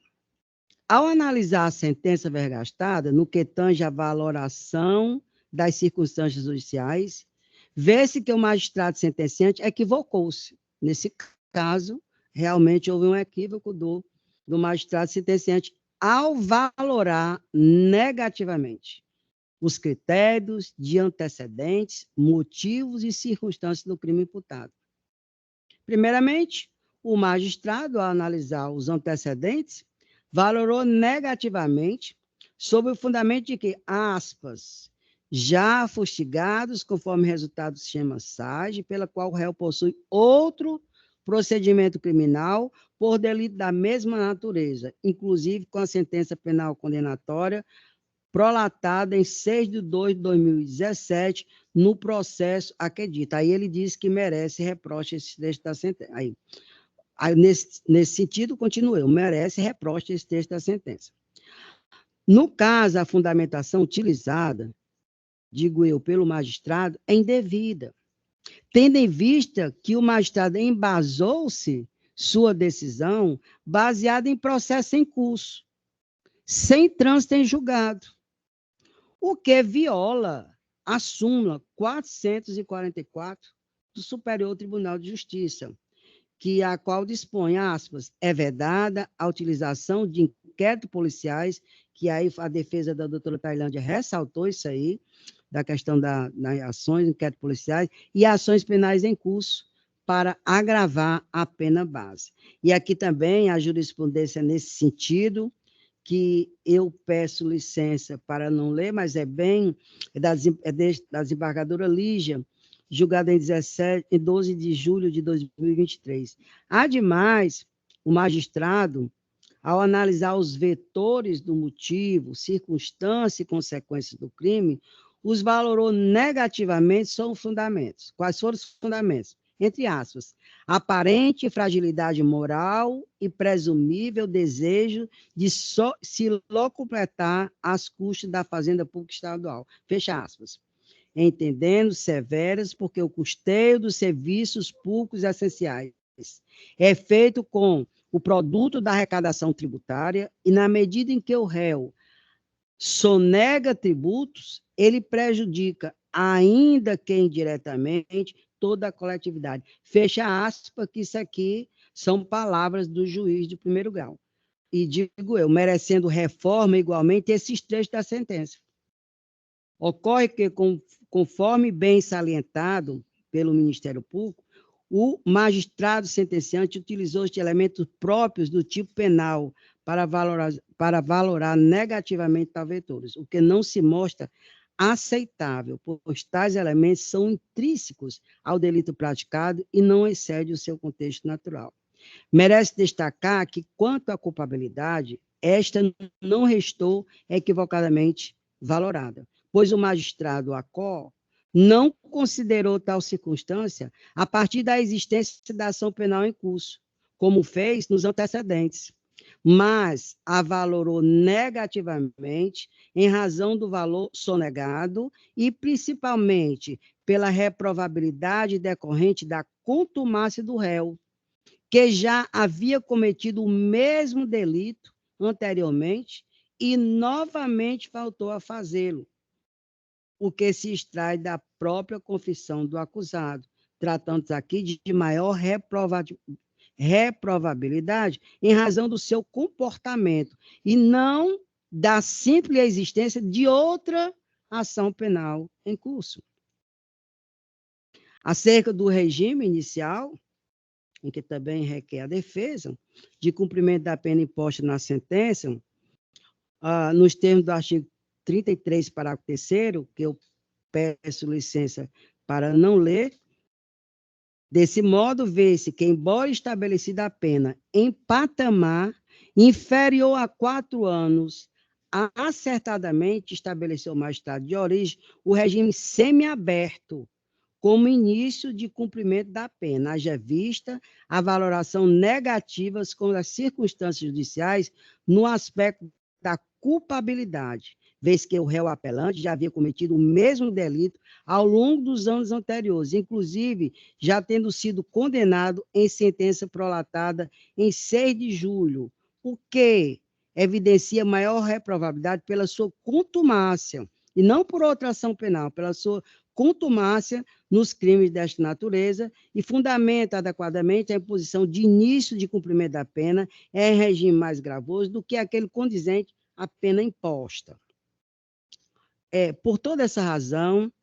Ao analisar a sentença vergastada, no que tange a valoração das circunstâncias judiciais, vê-se que o magistrado sentenciante equivocou-se. Nesse caso, realmente houve um equívoco do magistrado sentenciante ao valorar negativamente os critérios de antecedentes, motivos e circunstâncias do crime imputado. Primeiramente, o magistrado, ao analisar os antecedentes, valorou negativamente sob o fundamento de que, aspas, já fustigados conforme resultado do sistema SAGE, pela qual o réu possui outro procedimento criminal por delito da mesma natureza, inclusive com a sentença penal condenatória prolatada em 6 de 2 de 2017, no processo acredita. Aí ele diz que merece reproche esse texto da sentença. Aí nesse sentido, continuou, merece reproche esse texto da sentença. No caso, a fundamentação utilizada, digo eu, pelo magistrado, é indevida, tendo em vista que o magistrado embasou-se sua decisão baseada em processo em curso, sem trânsito em julgado, o que viola a súmula 444 do Superior Tribunal de Justiça, a qual dispõe, aspas, é vedada a utilização de inquéritos policiais, que aí a defesa da doutora Tailândia ressaltou isso aí, da questão das ações de inquéritos policiais e ações penais em curso para agravar a pena base. E aqui também a jurisprudência nesse sentido, que eu peço licença para não ler, mas é da desembargadora Lígia, julgada em 12 de julho de 2023. Ademais, o magistrado, ao analisar os vetores do motivo, circunstância e consequências do crime, os valorou negativamente sobre fundamentos. Quais foram os fundamentos? Entre aspas, aparente fragilidade moral e presumível desejo de se locupletar às custas da Fazenda Pública Estadual. Fecha aspas. Entendendo severas, porque o custeio dos serviços públicos essenciais é feito com o produto da arrecadação tributária e, na medida em que o réu sonega tributos, ele prejudica, ainda que indiretamente, toda a coletividade. Fecha aspas, que isso aqui são palavras do juiz de primeiro grau. E digo eu, merecendo reforma igualmente esses trechos da sentença. Ocorre que, conforme bem salientado pelo Ministério Público, o magistrado sentenciante utilizou os elementos próprios do tipo penal para valorar negativamente tais vetores, o que não se mostra aceitável, pois tais elementos são intrínsecos ao delito praticado e não excedem o seu contexto natural. Merece destacar que, quanto à culpabilidade, esta não restou equivocadamente valorada, pois o magistrado Acó não considerou tal circunstância a partir da existência da ação penal em curso, como fez nos antecedentes, mas a valorou negativamente em razão do valor sonegado e principalmente pela reprovabilidade decorrente da contumácia do réu, que já havia cometido o mesmo delito anteriormente e novamente faltou a fazê-lo, o que se extrai da própria confissão do acusado, tratando-se aqui de maior reprovabilidade em razão do seu comportamento e não da simples existência de outra ação penal em curso. Acerca do regime inicial, em que também requer a defesa, de cumprimento da pena imposta na sentença, nos termos do artigo 33, parágrafo 3º, que eu peço licença para não ler. Desse modo, vê-se que, embora estabelecida a pena em patamar inferior a 4 anos, acertadamente estabeleceu o magistrado de origem o regime semiaberto como início de cumprimento da pena, haja vista a valoração negativa com as circunstâncias judiciais no aspecto da culpabilidade, vez que o réu apelante já havia cometido o mesmo delito ao longo dos anos anteriores, inclusive já tendo sido condenado em sentença prolatada em 6 de julho, o que evidencia maior reprovabilidade pela sua contumácia, e não por outra ação penal, pela sua contumácia nos crimes desta natureza e fundamenta adequadamente a imposição de início de cumprimento da pena em regime mais gravoso do que aquele condizente à pena imposta. Por toda essa razão,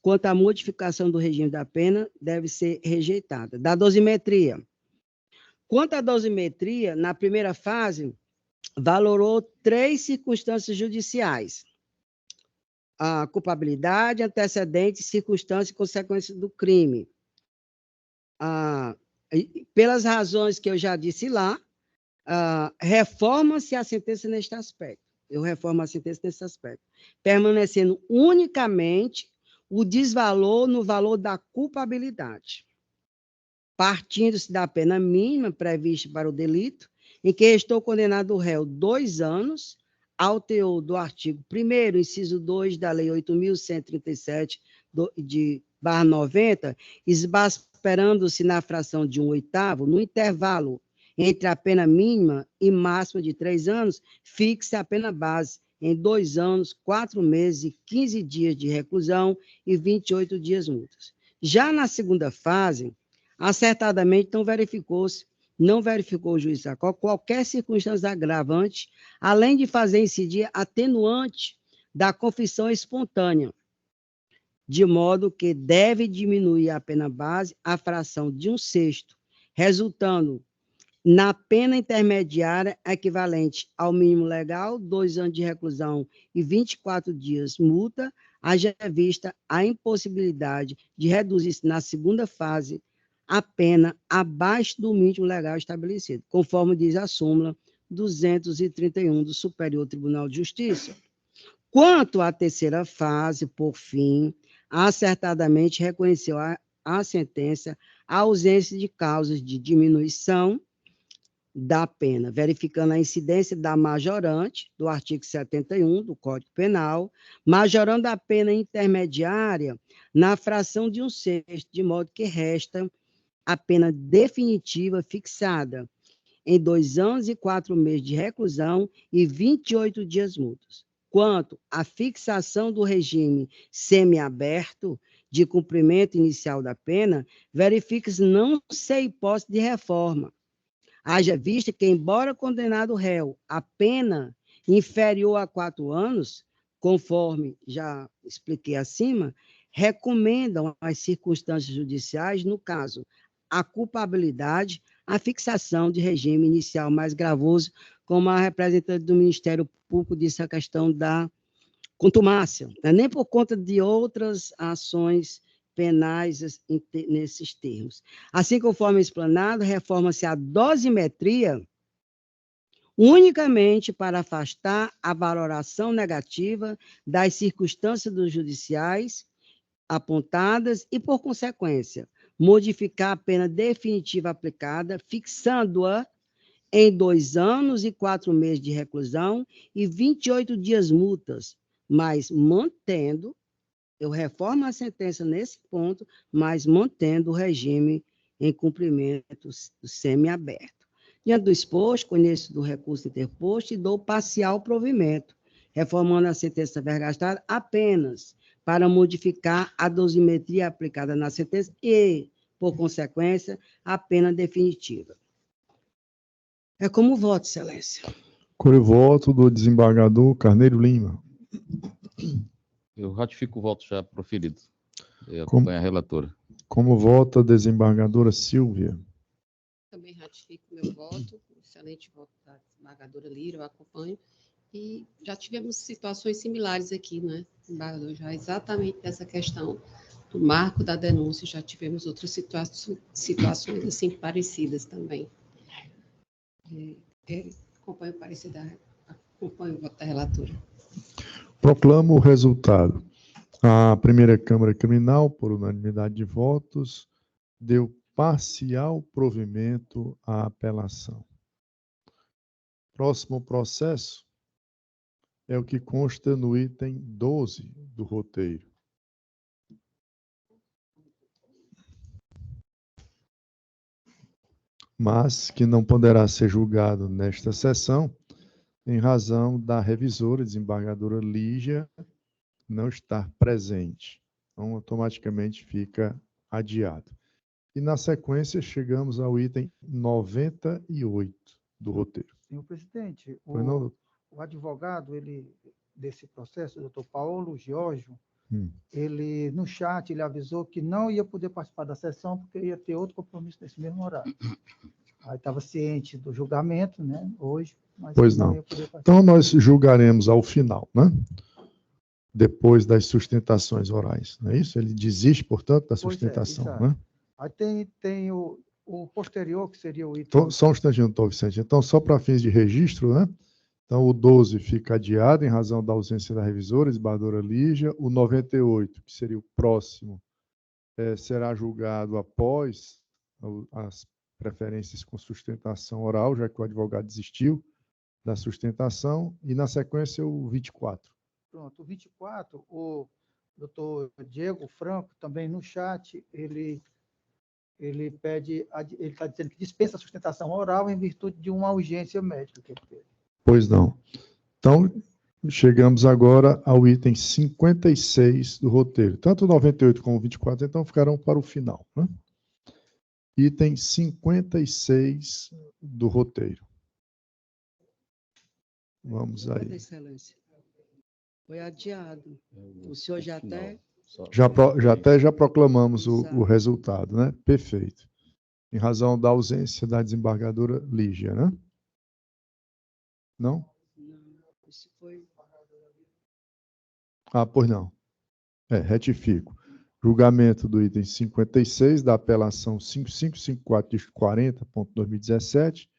quanto à modificação do regime da pena, deve ser rejeitada. Da dosimetria. Quanto à dosimetria, na primeira fase, valorou 3 circunstâncias judiciais: a culpabilidade, antecedente, circunstância e consequência do crime. Pelas razões que eu já disse lá, reforma-se a sentença neste aspecto. Eu reformo a sentença nesse aspecto, permanecendo unicamente o desvalor no valor da culpabilidade, partindo-se da pena mínima prevista para o delito, em que estou condenado o réu 2 anos, ao teor do artigo 1º, inciso 2 da Lei 8.137/90, esperando-se na fração de 1/8, no intervalo entre a pena mínima e máxima de 3 anos, fixe a pena base em 2 anos, 4 meses e 15 dias de reclusão e 28 dias multas. Já na segunda fase, acertadamente não verificou o juiz Sacó qualquer circunstância agravante, além de fazer incidir atenuante da confissão espontânea, de modo que deve diminuir a pena base à fração de 1/6, resultando na pena intermediária equivalente ao mínimo legal, 2 anos de reclusão e 24 dias multa, haja vista a impossibilidade de reduzir-se na segunda fase a pena abaixo do mínimo legal estabelecido, conforme diz a súmula 231 do Superior Tribunal de Justiça. Quanto à terceira fase, por fim, acertadamente reconheceu a sentença a ausência de causas de diminuição da pena, verificando a incidência da majorante, do artigo 71 do Código Penal, majorando a pena intermediária na fração de 1/6, de modo que resta a pena definitiva fixada em 2 anos e 4 meses de reclusão e 28 dias multas. Quanto à fixação do regime semiaberto de cumprimento inicial da pena, verifica-se não ser hipótese de reforma. Haja vista que, embora condenado réu a pena inferior a 4 anos, conforme já expliquei acima, recomendam as circunstâncias judiciais, no caso, a culpabilidade, a fixação de regime inicial mais gravoso, como a representante do Ministério Público disse a questão da contumácia, nem por conta de outras ações penais nesses termos. Assim, conforme explanado, reforma-se a dosimetria unicamente para afastar a valoração negativa das circunstâncias dos judiciais apontadas e, por consequência, modificar a pena definitiva aplicada, fixando-a em 2 anos e 4 meses de reclusão e 28 dias multas, mas mantendo, eu reformo a sentença nesse ponto, mas mantendo o regime em cumprimento semiaberto. Diante do exposto, conheço do recurso interposto e dou parcial provimento, reformando a sentença vergastada apenas para modificar a dosimetria aplicada na sentença e, por consequência, a pena definitiva. É como voto, Excelência. Cor e voto do desembargador Carneiro Lima. Eu ratifico o voto já proferido. Eu Como- acompanho a relatora. Como vota a desembargadora Silvia? Também ratifico meu voto, excelente voto da desembargadora Lira, eu acompanho. E já tivemos situações similares aqui, né, embargador? Já exatamente dessa questão do marco da denúncia, já tivemos outras situações assim parecidas também. Acompanho o parecer acompanho o voto da relatora. Proclamo o resultado. A primeira Câmara Criminal, por unanimidade de votos, deu parcial provimento à apelação. Próximo processo é o que consta no item 12 do roteiro. Mas que não poderá ser julgado nesta sessão, em razão da revisora, desembargadora Lígia, não estar presente. Então, automaticamente fica adiado. E, na sequência, chegamos ao item 98 do roteiro. Senhor presidente, Pois não? o advogado desse processo, o doutor Paulo Giorgio, Hum. ele, no chat, ele avisou que não ia poder participar da sessão porque ia ter outro compromisso nesse mesmo horário. Aí estava ciente do julgamento, né, hoje, mas Pois não não. ia poder participar. Então, nós julgaremos ao final, né? Depois das sustentações orais, não é isso? Ele desiste, portanto, da Pois é, sustentação, exato. né? Aí tem o posterior, que seria o item... Então, só um instantinho, doutor Vicente. Então, só para fins de registro, né? Então, o 12 fica adiado em razão da ausência da revisora, desembargadora Lígia. O 98, que seria o próximo, será julgado após as preferências com sustentação oral, já que o advogado desistiu da sustentação. E, na sequência, o 24. Pronto, o 24, o doutor Diego Franco, também no chat, ele pede, ele está dizendo que dispensa a sustentação oral em virtude de uma urgência médica que ele teve. Pois não. Então, chegamos agora ao item 56 do roteiro. Tanto o 98 como o 24, então, ficarão para o final, né? Item 56 do roteiro. Vamos aí. Excelência. Foi adiado. O senhor já até... Já proclamamos o Exato. resultado, né? Perfeito. Em razão da ausência da desembargadora Lígia, né? Não? Não, isso foi... Ah, pois não. Retifico. Julgamento do item 56 da apelação 5554-40.2017,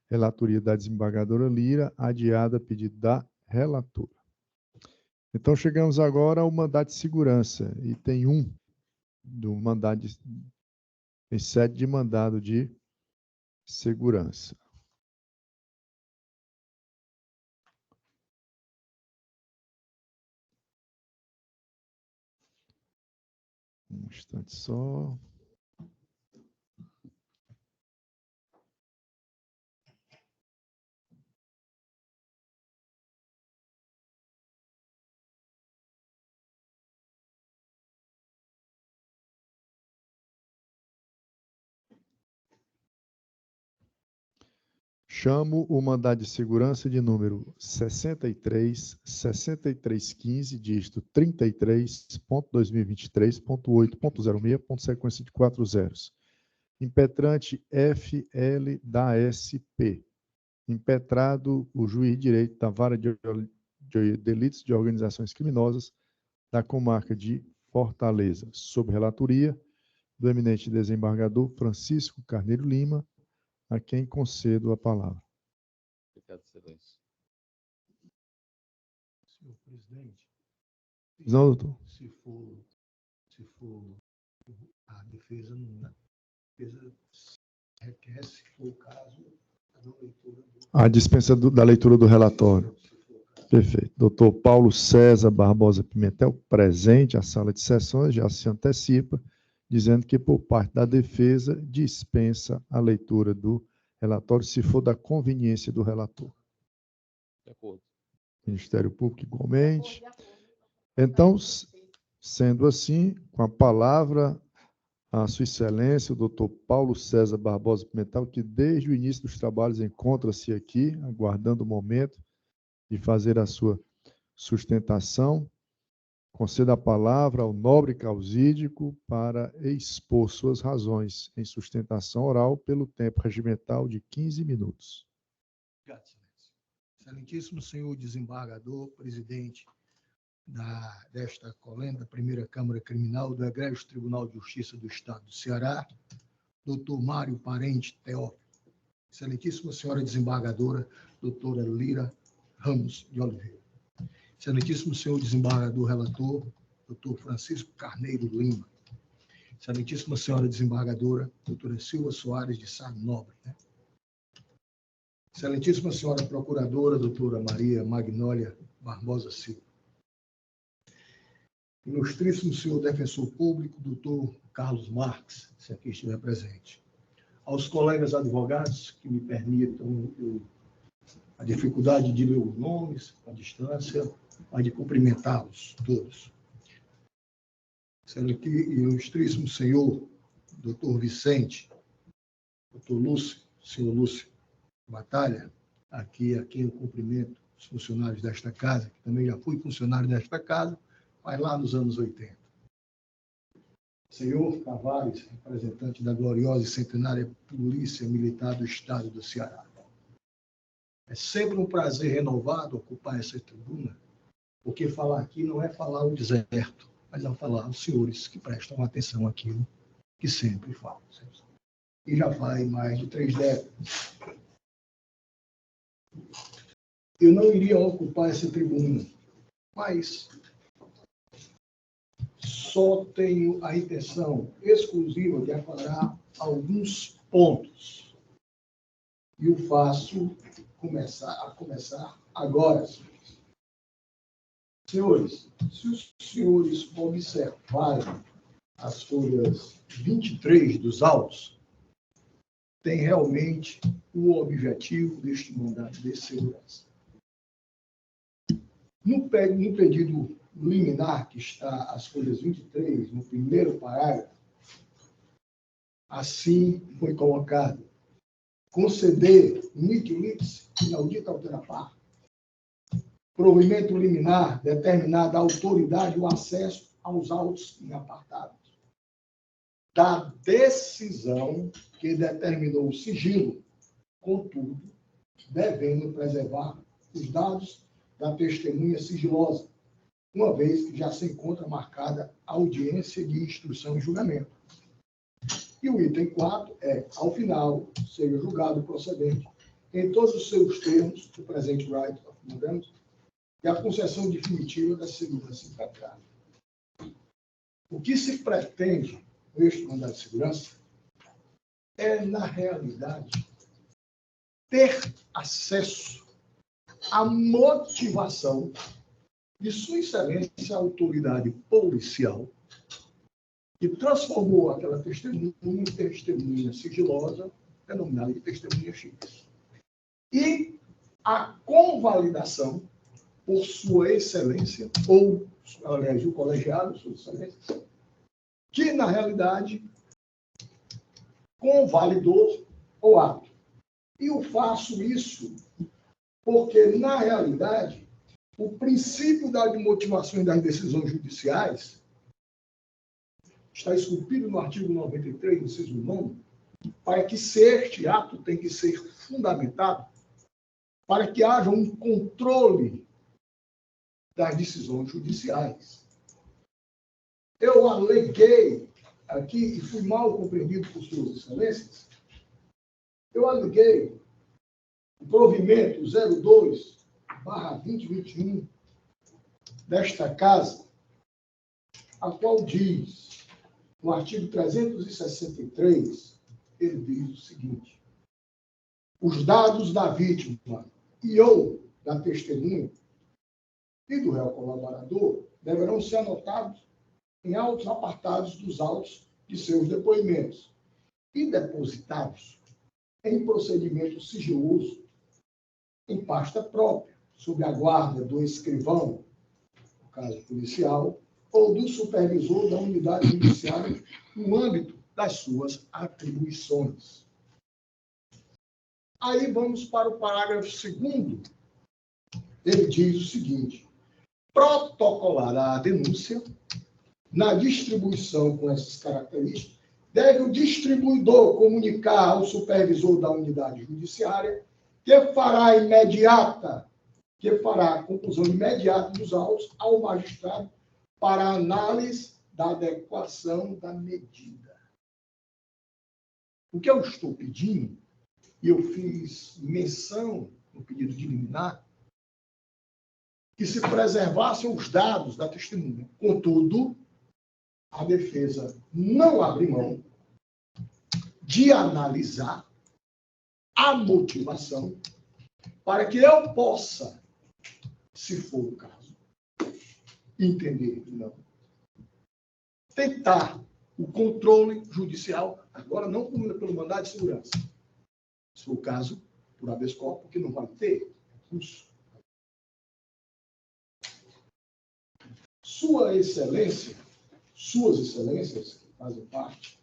relatoria da desembargadora Lira, adiada a pedido da relatora. Então, chegamos agora ao mandado de segurança, item 1 do mandado tem 7 de mandado de segurança. Um instante só. Chamo o mandado de segurança de número 63.6315, dígito 33.2023.8.06, sequência de 4 zeros. Impetrante FL da SP. Impetrado o juiz de direito da Vara de Delitos de Organizações Criminosas da comarca de Fortaleza, sob relatoria do eminente desembargador Francisco Carneiro Lima, a quem concedo a palavra. Obrigado, excelência. Senhor presidente, Não, doutor. se for a defesa não, a defesa requer, se for o caso, a não leitura A dispensa da leitura do relatório. Perfeito. Doutor Paulo César Barbosa Pimentel, presente à sala de sessões, já se antecipa, dizendo que, por parte da defesa, dispensa a leitura do relatório, se for da conveniência do relator. De acordo. Ministério Público, igualmente. Então, sendo assim, com a palavra, a Sua Excelência, o doutor Paulo César Barbosa Pimentel, que desde o início dos trabalhos encontra-se aqui, aguardando o momento de fazer a sua sustentação. Conceda a palavra ao nobre causídico para expor suas razões em sustentação oral pelo tempo regimental de 15 minutos. Obrigado, Excelência. Excelentíssimo senhor desembargador, presidente desta colenda, da Primeira Câmara Criminal do Egrégio Tribunal de Justiça do Estado do Ceará, doutor Mário Parente Teófilo. Excelentíssima senhora desembargadora, doutora Lira Ramos de Oliveira. Excelentíssimo senhor desembargador relator, doutor Francisco Carneiro Lima. Excelentíssima senhora desembargadora, doutora Silva Soares de Sá Nobre. Excelentíssima senhora procuradora, doutora Maria Magnólia Barbosa Silva. Ilustríssimo senhor defensor público, doutor Carlos Marques, se aqui estiver presente. Aos colegas advogados que me permitam a dificuldade de ler os nomes, a distância, mas de cumprimentá-los todos. Ilustríssimo senhor, doutor Vicente, doutor Lúcio, senhor Lúcio Batalha, aqui a quem eu cumprimento os funcionários desta casa, que também já fui funcionário desta casa, mas lá nos anos 80. Senhor Tavares, representante da gloriosa e centenária Polícia Militar do Estado do Ceará. É sempre um prazer renovado ocupar essa tribuna, porque falar aqui não é falar o deserto, mas é falar os senhores que prestam atenção àquilo que sempre falam. E já faz mais de 3 décadas. Eu não iria ocupar essa tribuna, mas só tenho a intenção exclusiva de aclarar alguns pontos. E o faço começar agora. Senhores, se os senhores observarem as folhas 23 dos autos, tem realmente o objetivo deste mandado de segurança. No pedido liminar, que está as folhas 23, no primeiro parágrafo, assim foi colocado: conceder nihilipse inaudita altera par, provimento liminar determinada a autoridade o acesso aos autos inapartados da decisão que determinou o sigilo, contudo, devendo preservar os dados da testemunha sigilosa, uma vez que já se encontra marcada a audiência de instrução e julgamento. E o item 4 é, ao final, seja julgado o procedente em todos os seus termos, o presente right of mandamus, e a concessão definitiva da segurança impetrável. O que se pretende com este mandado de segurança é, na realidade, ter acesso à motivação de Sua Excelência, a autoridade policial, que transformou aquela testemunha em testemunha sigilosa, denominada de testemunha X. E a convalidação por Sua Excelência, ou, aliás, o colegiado, Sua Excelência, que, na realidade, convalidou o ato. E eu faço isso porque, na realidade, o princípio das motivações das decisões judiciais está esculpido no artigo 93, inciso 9, para que este ato tem que ser fundamentado para que haja um controle das decisões judiciais. Eu aleguei aqui, e fui mal compreendido por Suas Excelências, eu aleguei o provimento 02/2021 desta casa, a qual diz, no artigo 363, ele diz o seguinte: os dados da vítima e ou da testemunha e do réu colaborador deverão ser anotados em autos apartados dos autos de seus depoimentos e depositados em procedimento sigiloso em pasta própria, sob a guarda do escrivão, no caso policial, ou do supervisor da unidade judiciária no âmbito das suas atribuições. Aí vamos para o parágrafo 2º. Ele diz o seguinte: protocolará a denúncia. Na distribuição com essas características, deve o distribuidor comunicar ao supervisor da unidade judiciária que fará a conclusão imediata dos autos ao magistrado para análise da adequação da medida. O que eu estou pedindo, e eu fiz menção no pedido de liminar, que se preservassem os dados da testemunha. Contudo, a defesa não abre mão de analisar a motivação para que eu possa, se for o caso, entender que não, tentar o controle judicial, agora não pelo mandado de segurança, se for o caso, por habeas corpus, que não vai ter recurso. Suas excelências, que fazem parte,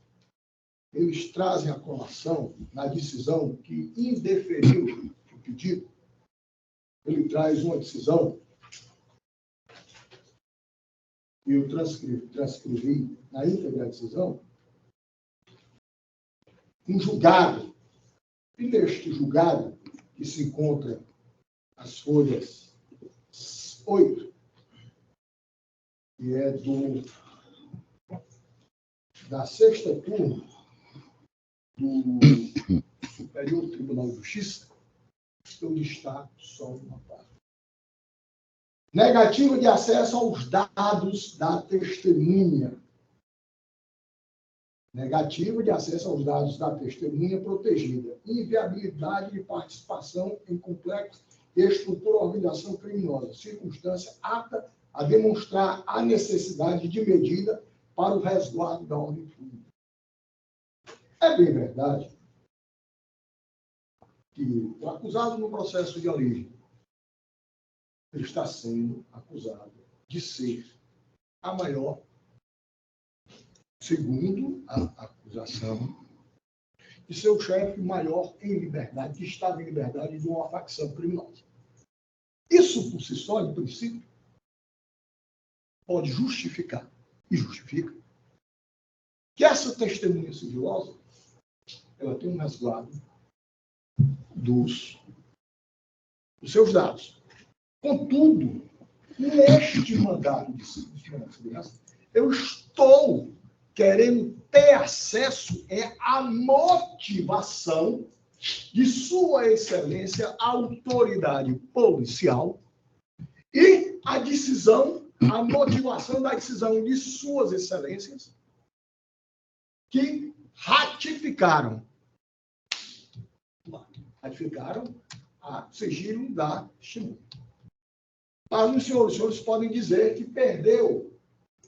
eles trazem a colação na decisão que indeferiu o pedido. Ele traz uma decisão, e eu transcrevi na íntegra a decisão, um julgado. E neste julgado, que se encontra as folhas 8, que é da 6ª turma do Superior Tribunal de Justiça, eu destaco só uma parte. Negativa de acesso aos dados da testemunha. Negativa de acesso aos dados da testemunha protegida. Inviabilidade de participação em complexo e estrutura ou organização criminosa. Circunstância apta a demonstrar a necessidade de medida para o resguardo da ordem pública. É bem verdade que o acusado no processo de origem ele está sendo acusado de ser a maior, segundo a acusação, de ser o chefe maior em liberdade, que estava em liberdade de uma facção criminosa. Isso, por si só, em princípio, pode justificar, e justifica, que essa testemunha sigilosa ela tem um resguardo dos seus dados. Contudo, neste mandado de segurança, eu estou querendo ter acesso à motivação de Sua Excelência, a autoridade policial, e a decisão, a motivação da decisão de Suas Excelências, que ratificaram a sigilo da testemunha. Mas os senhores podem dizer que perdeu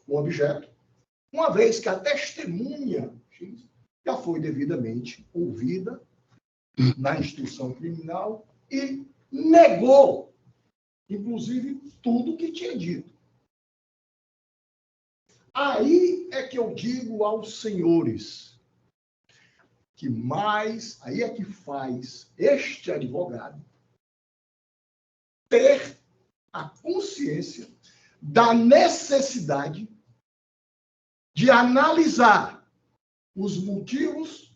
o objeto, uma vez que a testemunha já foi devidamente ouvida na instrução criminal e negou, inclusive, tudo que tinha dito. Aí é que eu digo aos senhores que aí é que faz este advogado ter a consciência da necessidade de analisar os motivos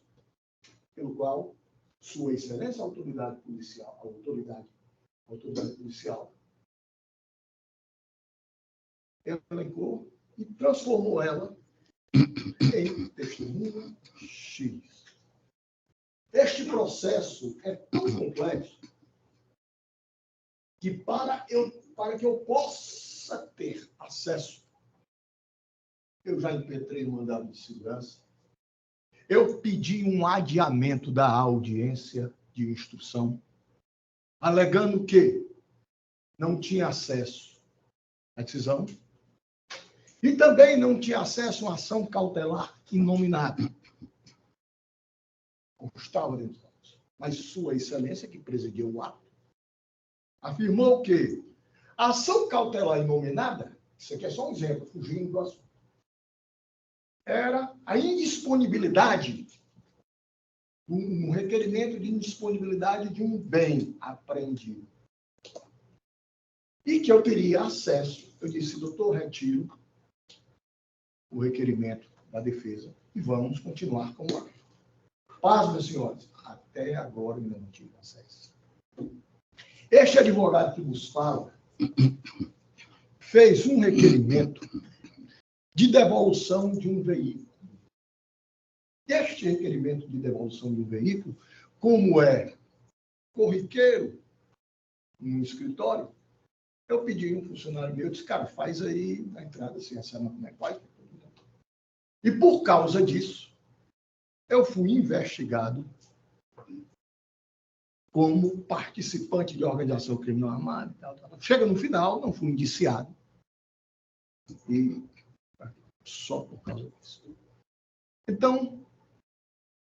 pelo qual Sua Excelência, a autoridade policial, elencou e transformou ela em testemunha X. Este processo é tão complexo que para que eu possa ter acesso, eu já impetrei o mandado de segurança, eu pedi um adiamento da audiência de instrução, alegando que não tinha acesso à decisão e também não tinha acesso a uma ação cautelar inominada. Constava dentro do ato. Mas Sua Excelência, que presidiu o ato, afirmou que a ação cautelar inominada, isso aqui é só um exemplo, fugindo do assunto, era a indisponibilidade, um requerimento de indisponibilidade de um bem apreendido. E que eu teria acesso. Eu disse, doutor, retiro o requerimento da defesa e vamos continuar com o ato. Paz, meus senhores, até agora eu não tive acesso. Este advogado que vos fala fez um requerimento de devolução de um veículo. Este requerimento de devolução de um veículo, como é corriqueiro no escritório, eu pedi a um funcionário meu, disse, cara, faz aí na entrada, assim, essa como é que faz. E por causa disso, eu fui investigado como participante de organização criminal armada. Chega no final, não fui indiciado. E só por causa disso. Então,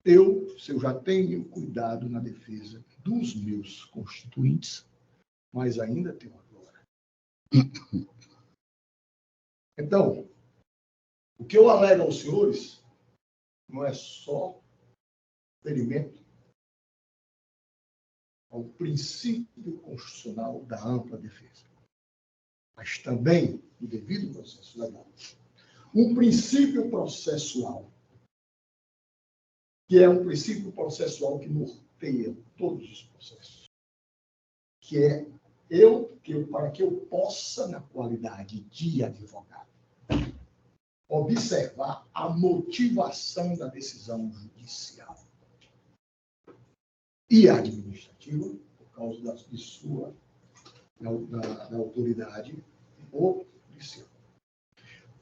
se eu já tenho cuidado na defesa dos meus constituintes, mas ainda tenho agora. Então, o que eu alego aos senhores não é só ferimento ao princípio constitucional da ampla defesa, mas também do devido processo legal. Um princípio processual, que é um princípio processual que norteia todos os processos, que é para que eu possa, na qualidade de advogado, observar a motivação da decisão judicial e administrativa, por causa da autoridade ou policial.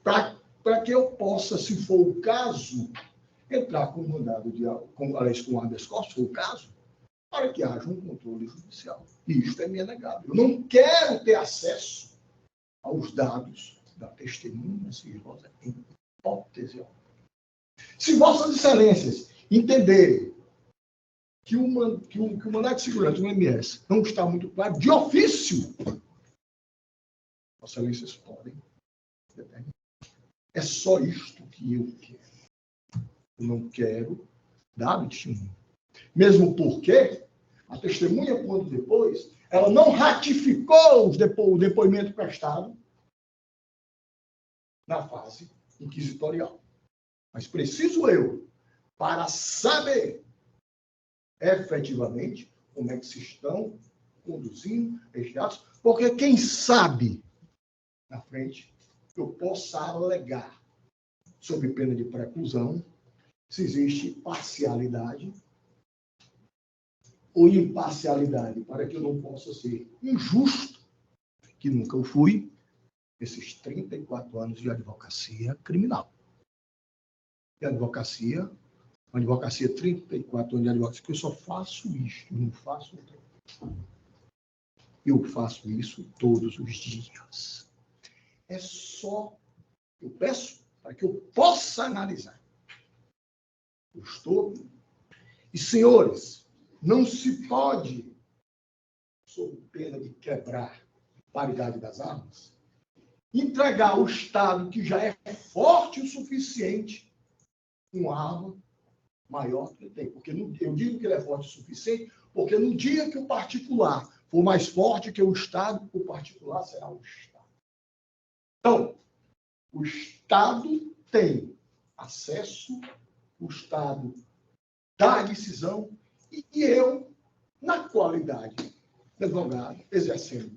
Para que eu possa, se for o caso, entrar com mandado com habeas corpus, se for o caso, para que haja um controle judicial. E isto é me negado. Eu não quero ter acesso aos dados da testemunha sigilosa em hipótese alguma. Se vossas excelências entenderem que o mandado de segurança, o MS, não está muito claro, de ofício, vossas excelências podem determinar. É só isto que eu quero. Eu não quero dar testemunho. Mesmo porque a testemunha, quando depois, ela não ratificou o depoimento prestado na fase inquisitorial. Mas preciso eu, para saber efetivamente como é que se estão conduzindo estes atos, porque quem sabe, na frente, eu possa alegar, sob pena de preclusão, se existe parcialidade ou imparcialidade, para que eu não possa ser injusto, que nunca eu fui, esses 34 anos de advocacia criminal. E advocacia, 34 anos de advocacia, que eu só faço isso, não faço outra coisa. Eu faço isso todos os dias. É só, eu peço para que eu possa analisar. Eu estou. E, senhores, não se pode, sob pena de quebrar a paridade das armas, entregar ao Estado, que já é forte o suficiente, uma arma maior do que ele tem. Porque eu digo que ele é forte o suficiente, porque no dia que o particular for mais forte que o Estado, o particular será o Estado. Então, o Estado tem acesso, o Estado dá a decisão, e eu, na qualidade de advogado, exercendo,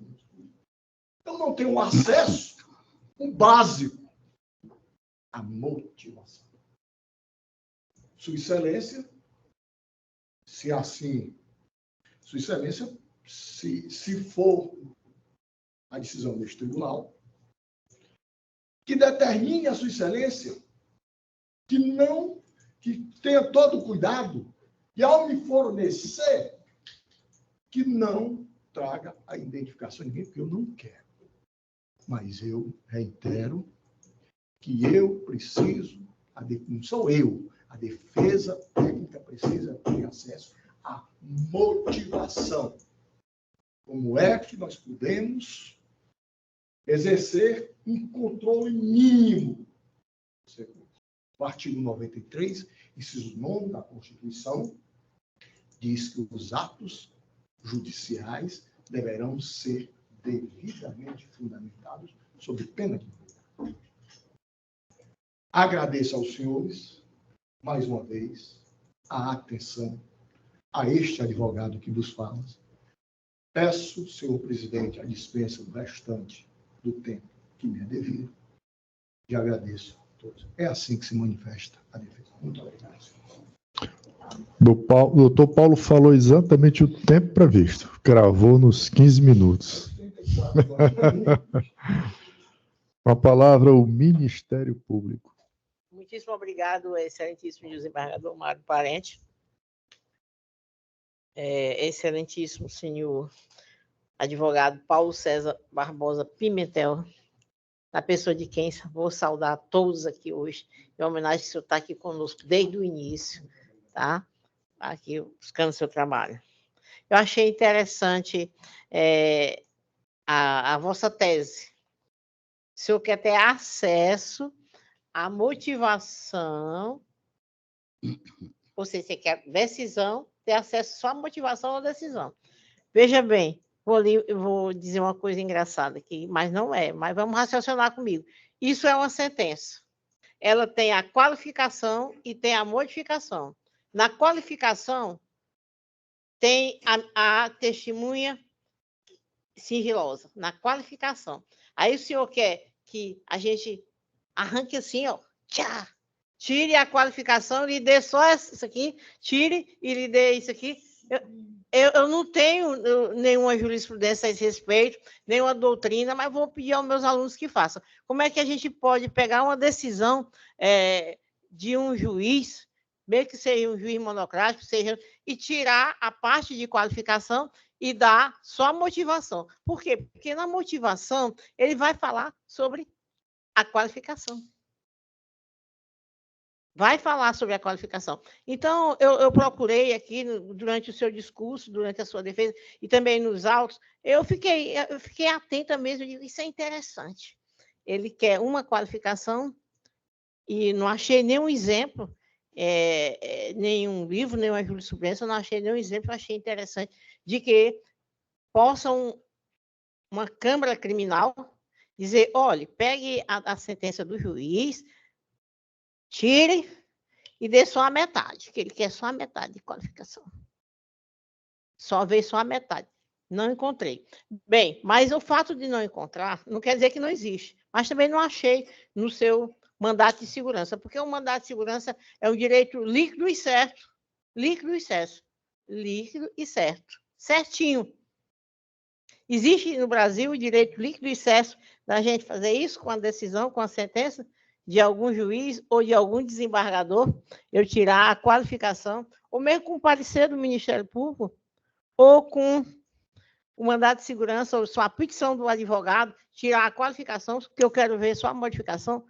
eu não tenho acesso, o básico, a motivação. Sua Excelência, se assim, Sua Excelência, se for a decisão deste tribunal, que determine a Sua Excelência que tenha todo o cuidado e, ao me fornecer, que não traga a identificação de ninguém, porque eu não quero. Mas eu reitero que eu preciso, não sou eu, a defesa técnica precisa ter acesso à motivação. Como é que nós podemos exercer um controle mínimo? O artigo 93, inciso 9 da Constituição, diz que os atos judiciais deverão ser devidamente fundamentados sob pena de multa. Agradeço aos senhores, mais uma vez, a atenção a este advogado que vos fala. Peço, senhor presidente, a dispensa do restante do tempo que me é devido e agradeço a todos. É assim que se manifesta a defesa. Muito obrigado, senhor. O doutor Paulo falou exatamente o tempo previsto. Cravou nos 15 minutos. Com a palavra, o Ministério Público. Muitíssimo obrigado, excelentíssimo desembargador Mário Parente. Excelentíssimo senhor advogado Paulo César Barbosa Pimentel, na pessoa de quem vou saudar todos aqui hoje, em homenagem que o senhor está aqui conosco desde o início, tá? Aqui buscando seu trabalho. Eu achei interessante a vossa tese. O senhor quer ter acesso à motivação, ou seja, você quer decisão, ter acesso só à motivação da decisão. Veja bem, vou dizer uma coisa engraçada aqui, mas não é, mas vamos raciocinar comigo. Isso é uma sentença. Ela tem a qualificação e tem a modificação. Na qualificação, tem a testemunha sigilosa, na qualificação. Aí o senhor quer que a gente arranque assim, ó, tchá, tire a qualificação, lhe dê só isso aqui, tire e lhe dê isso aqui. Eu não tenho nenhuma jurisprudência a esse respeito, nenhuma doutrina, mas vou pedir aos meus alunos que façam. Como é que a gente pode pegar uma decisão de um juiz, mesmo que seja um juiz monocrático, e tirar a parte de qualificação e dar só a motivação? Por quê? Porque na motivação ele vai falar sobre a qualificação. Vai falar sobre a qualificação. Então, eu procurei aqui, durante o seu discurso, durante a sua defesa, e também nos autos, eu fiquei atenta mesmo, eu digo, isso é interessante. Ele quer uma qualificação, e não achei nenhum exemplo, nenhum livro, nenhuma jurisprudência, não achei nenhum exemplo, achei interessante, de que possam uma Câmara Criminal dizer, olha, pegue a sentença do juiz, tire e dê só a metade, que ele quer só a metade de qualificação. Só ver só a metade. Não encontrei. Bem, mas o fato de não encontrar não quer dizer que não existe. Mas também não achei no seu mandato de segurança, porque o mandato de segurança é um direito líquido e certo. Líquido e certo. Líquido e certo. Certinho. Existe no Brasil o direito líquido e certo da gente fazer isso com a decisão, com a sentença de algum juiz ou de algum desembargador, eu tirar a qualificação, ou mesmo com o parecer do Ministério Público, ou com o mandado de segurança, ou só a petição do advogado, tirar a qualificação, que eu quero ver só a modificação,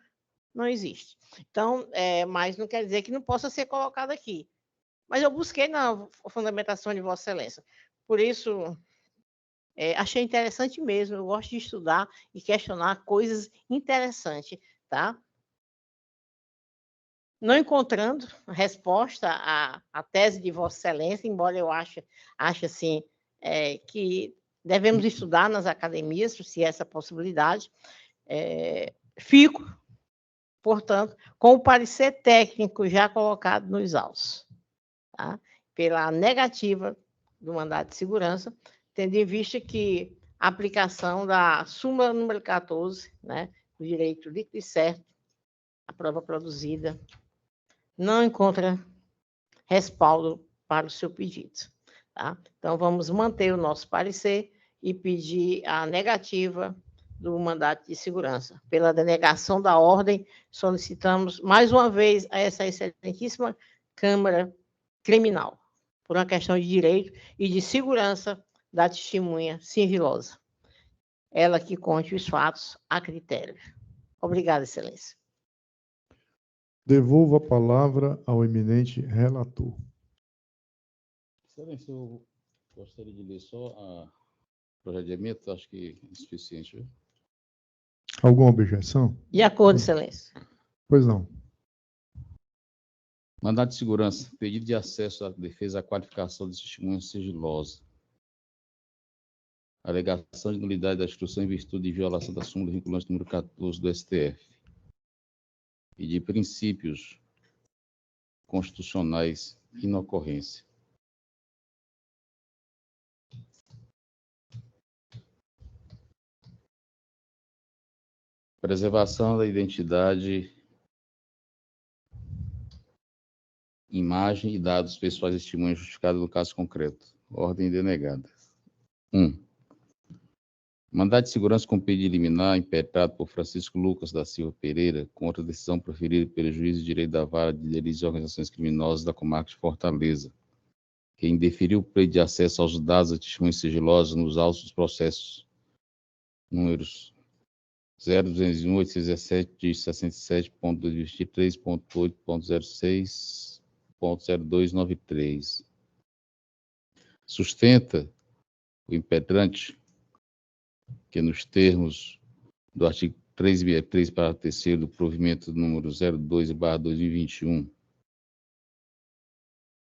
não existe. Então, mas não quer dizer que não possa ser colocado aqui. Mas eu busquei na fundamentação de Vossa Excelência. Por isso, achei interessante mesmo, eu gosto de estudar e questionar coisas interessantes, tá? Não encontrando resposta à tese de Vossa Excelência, embora eu ache assim, que devemos estudar nas academias, se essa possibilidade, fico, portanto, com o parecer técnico já colocado nos autos, tá? Pela negativa do mandado de segurança, tendo em vista que a aplicação da súmula número 14, né, do direito líquido e certo, a prova produzida, não encontra respaldo para o seu pedido. Tá? Então, vamos manter o nosso parecer e pedir a negativa do mandato de segurança. Pela denegação da ordem, solicitamos mais uma vez a essa excelentíssima Câmara Criminal, por uma questão de direito e de segurança da testemunha sigilosa. Ela que conte os fatos a critério. Obrigada, Excelência. Devolvo a palavra ao eminente relator. Excelência, eu gostaria de ler só o projeto de emenda, acho que é insuficiente. Viu? Alguma objeção? De acordo, Excelência. Pois não. Mandado de segurança, pedido de acesso à defesa à qualificação de testemunha sigilosa. Alegação de nulidade da instrução em virtude de violação da súmula vinculante número 14 do STF. E de princípios constitucionais inocorrência. Preservação da identidade, imagem e dados pessoais de testemunha justificada no caso concreto. Ordem denegada. 1. Mandado de segurança com pedido de liminar impetrado por Francisco Lucas da Silva Pereira contra a decisão proferida pelo juiz de direito da Vara de Delitos e Organizações Criminosas da Comarca de Fortaleza, que indeferiu o pleito de acesso aos dados da testemunha sigilosa nos autos dos processos números 0201, 817 de 67.23.8.06.0293. Sustenta o impetrante que nos termos do artigo 363, parágrafo 3º do provimento número 02/2021,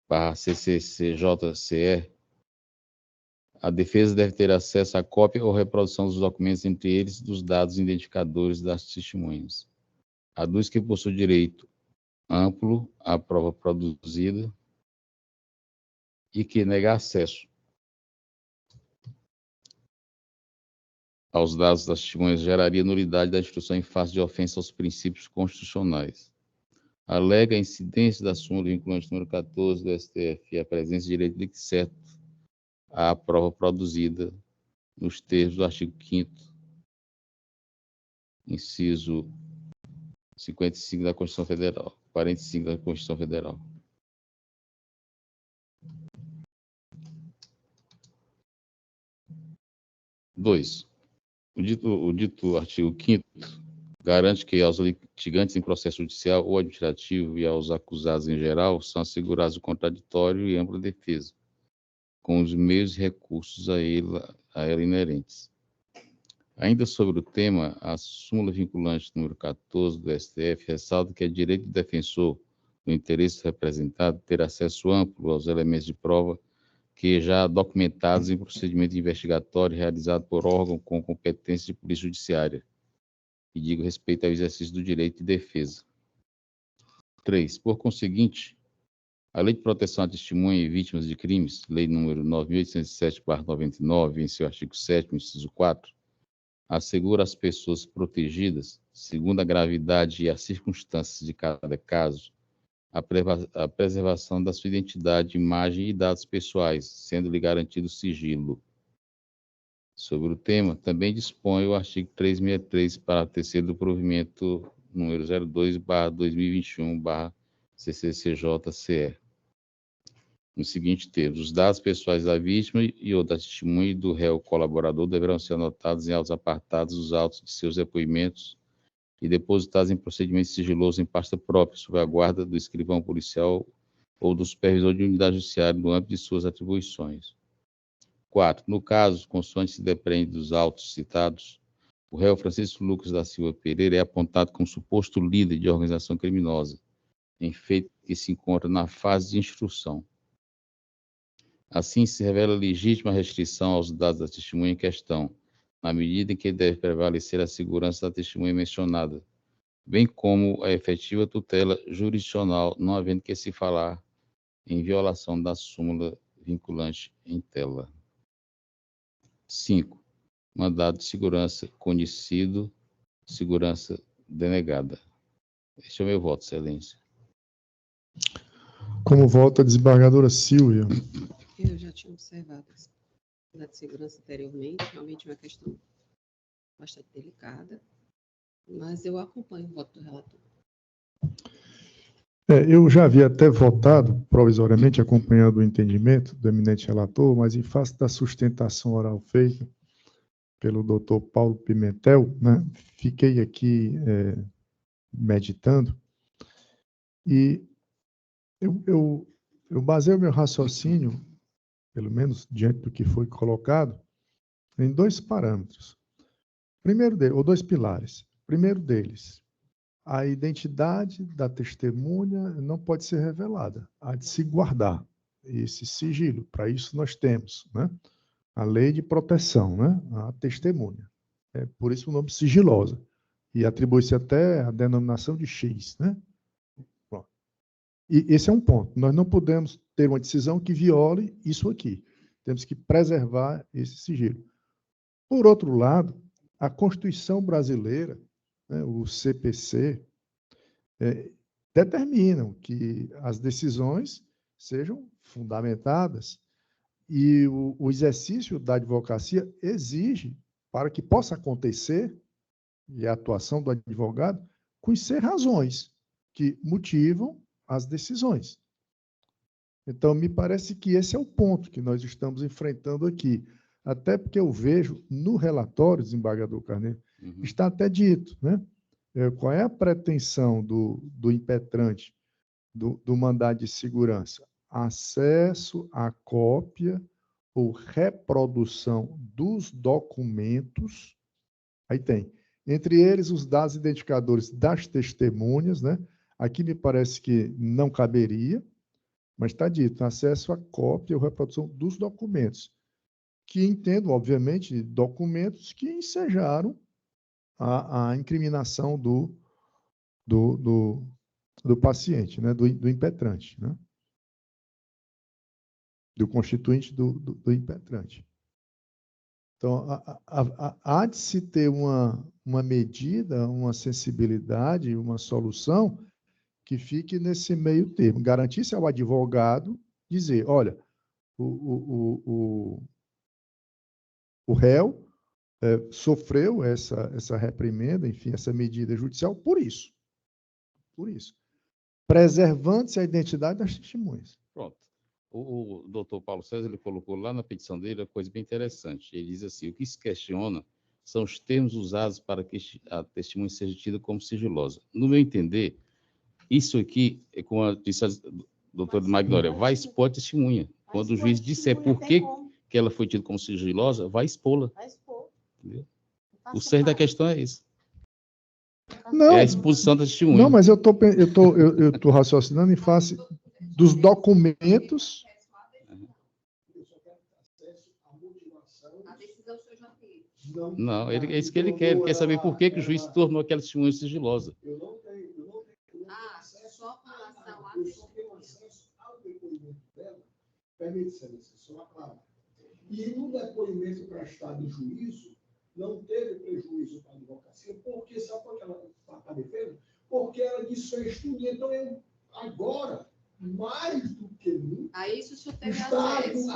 /CCCJCE, a defesa deve ter acesso à cópia ou reprodução dos documentos, entre eles dos dados identificadores das testemunhas. Aduz que possui direito amplo à prova produzida e que nega acesso aos dados das testemunhas geraria nulidade da instrução em face de ofensa aos princípios constitucionais. Alega a incidência da súmula vinculante número 14 do STF e a presença de direito líquido certo à prova produzida nos termos do artigo 5º, inciso 55 da Constituição Federal, 45 da Constituição Federal. Dois. O dito artigo 5º garante que aos litigantes em processo judicial ou administrativo e aos acusados em geral são assegurados o contraditório e ampla defesa, com os meios e recursos a ela inerentes. Ainda sobre o tema, a súmula vinculante número 14 do STF ressalta que é direito do defensor, no interesse representado, ter acesso amplo aos elementos de prova que já documentados em procedimento investigatório realizado por órgão com competência de polícia judiciária, e digo respeito ao exercício do direito de defesa. 3. Por conseguinte, a Lei de Proteção à Testemunha e Vítimas de Crimes, Lei número 9.807/99, em seu artigo 7º, inciso 4, assegura às pessoas protegidas, segundo a gravidade e as circunstâncias de cada caso, a preservação da sua identidade, imagem e dados pessoais, sendo-lhe garantido sigilo. Sobre o tema, também dispõe o artigo 363, parágrafo 3º do provimento número 02/2021/CCCJCE. No seguinte termos: os dados pessoais da vítima e ou da testemunha e do réu colaborador deverão ser anotados em autos apartados dos autos de seus depoimentos e depositados em procedimento sigiloso em pasta própria, sob a guarda do escrivão policial ou do supervisor de unidade judiciária no âmbito de suas atribuições. 4. No caso, consoante se depreende dos autos citados, o réu Francisco Lucas da Silva Pereira é apontado como suposto líder de organização criminosa, em feito que se encontra na fase de instrução. Assim, se revela legítima a restrição aos dados da testemunha em questão, na medida em que deve prevalecer a segurança da testemunha mencionada, bem como a efetiva tutela jurisdicional, não havendo que se falar em violação da súmula vinculante em tela. 5. Mandado de segurança conhecido, segurança denegada. Este é o meu voto, Excelência. Como vota a desembargadora Silvia? Eu já tinha observado essa mandado de segurança anteriormente, realmente é uma questão bastante delicada, mas eu acompanho o voto do relator. Eu já havia até votado provisoriamente, acompanhando o entendimento do eminente relator, mas em face da sustentação oral feita pelo doutor Paulo Pimentel, né, fiquei aqui meditando e eu baseio meu raciocínio, pelo menos diante do que foi colocado, em dois parâmetros. Primeiro deles, ou dois pilares. Primeiro deles, a identidade da testemunha não pode ser revelada, há de se guardar esse sigilo. Para isso nós temos, né, a lei de proteção, né, a testemunha. É por isso o nome sigilosa. E atribui-se até a denominação de X, né? Bom, e esse é um ponto. Nós não podemos ter uma decisão que viole isso aqui. Temos que preservar esse sigilo. Por outro lado, a Constituição brasileira, né, o CPC, determinam que as decisões sejam fundamentadas e o exercício da advocacia exige, para que possa acontecer, e a atuação do advogado, conhecer razões que motivam as decisões. Então, me parece que esse é o ponto que nós estamos enfrentando aqui. Até porque eu vejo no relatório, desembargador Carneiro, está até dito, né? Qual é a pretensão do impetrante do mandado de segurança? Acesso à cópia ou reprodução dos documentos. Aí tem, entre eles, os dados identificadores das testemunhas, né? Aqui me parece que não caberia, mas está dito, acesso à cópia ou reprodução dos documentos, que entendo, obviamente, documentos que ensejaram a incriminação do paciente, né? do impetrante, né? Do constituinte do impetrante. Então, há de se ter uma medida, uma sensibilidade, uma solução que fique nesse meio termo. Garantir-se ao advogado dizer, olha, o réu sofreu essa reprimenda, enfim, essa medida judicial por isso. Por isso. Preservando-se a identidade das testemunhas. Pronto. O doutor Paulo César, ele colocou lá na petição dele uma coisa bem interessante. Ele diz assim, o que se questiona são os termos usados para que a testemunha seja tida como sigilosa. No meu entender, isso aqui, como disse a doutora Magnólia, vai expor a testemunha. Quando o juiz disser por que ela foi tida como sigilosa, vai expô-la. Vai expor. Entendeu? O centro da questão é isso. Não, é a exposição da testemunha. Não, mas eu tô raciocinando em face dos documentos. Não, é isso que ele quer. Ele quer saber por que o juiz tornou aquela testemunha sigilosa. Eu não tenho acesso ao depoimento dela. Permite, excelência, só aclarar. E no depoimento prestado em juízo, não teve prejuízo para a advocacia, porque sabe por que ela está defesa? Porque ela desfez tudo. Então, eu, agora, mais do que nunca, a isso o senhor teve acesso.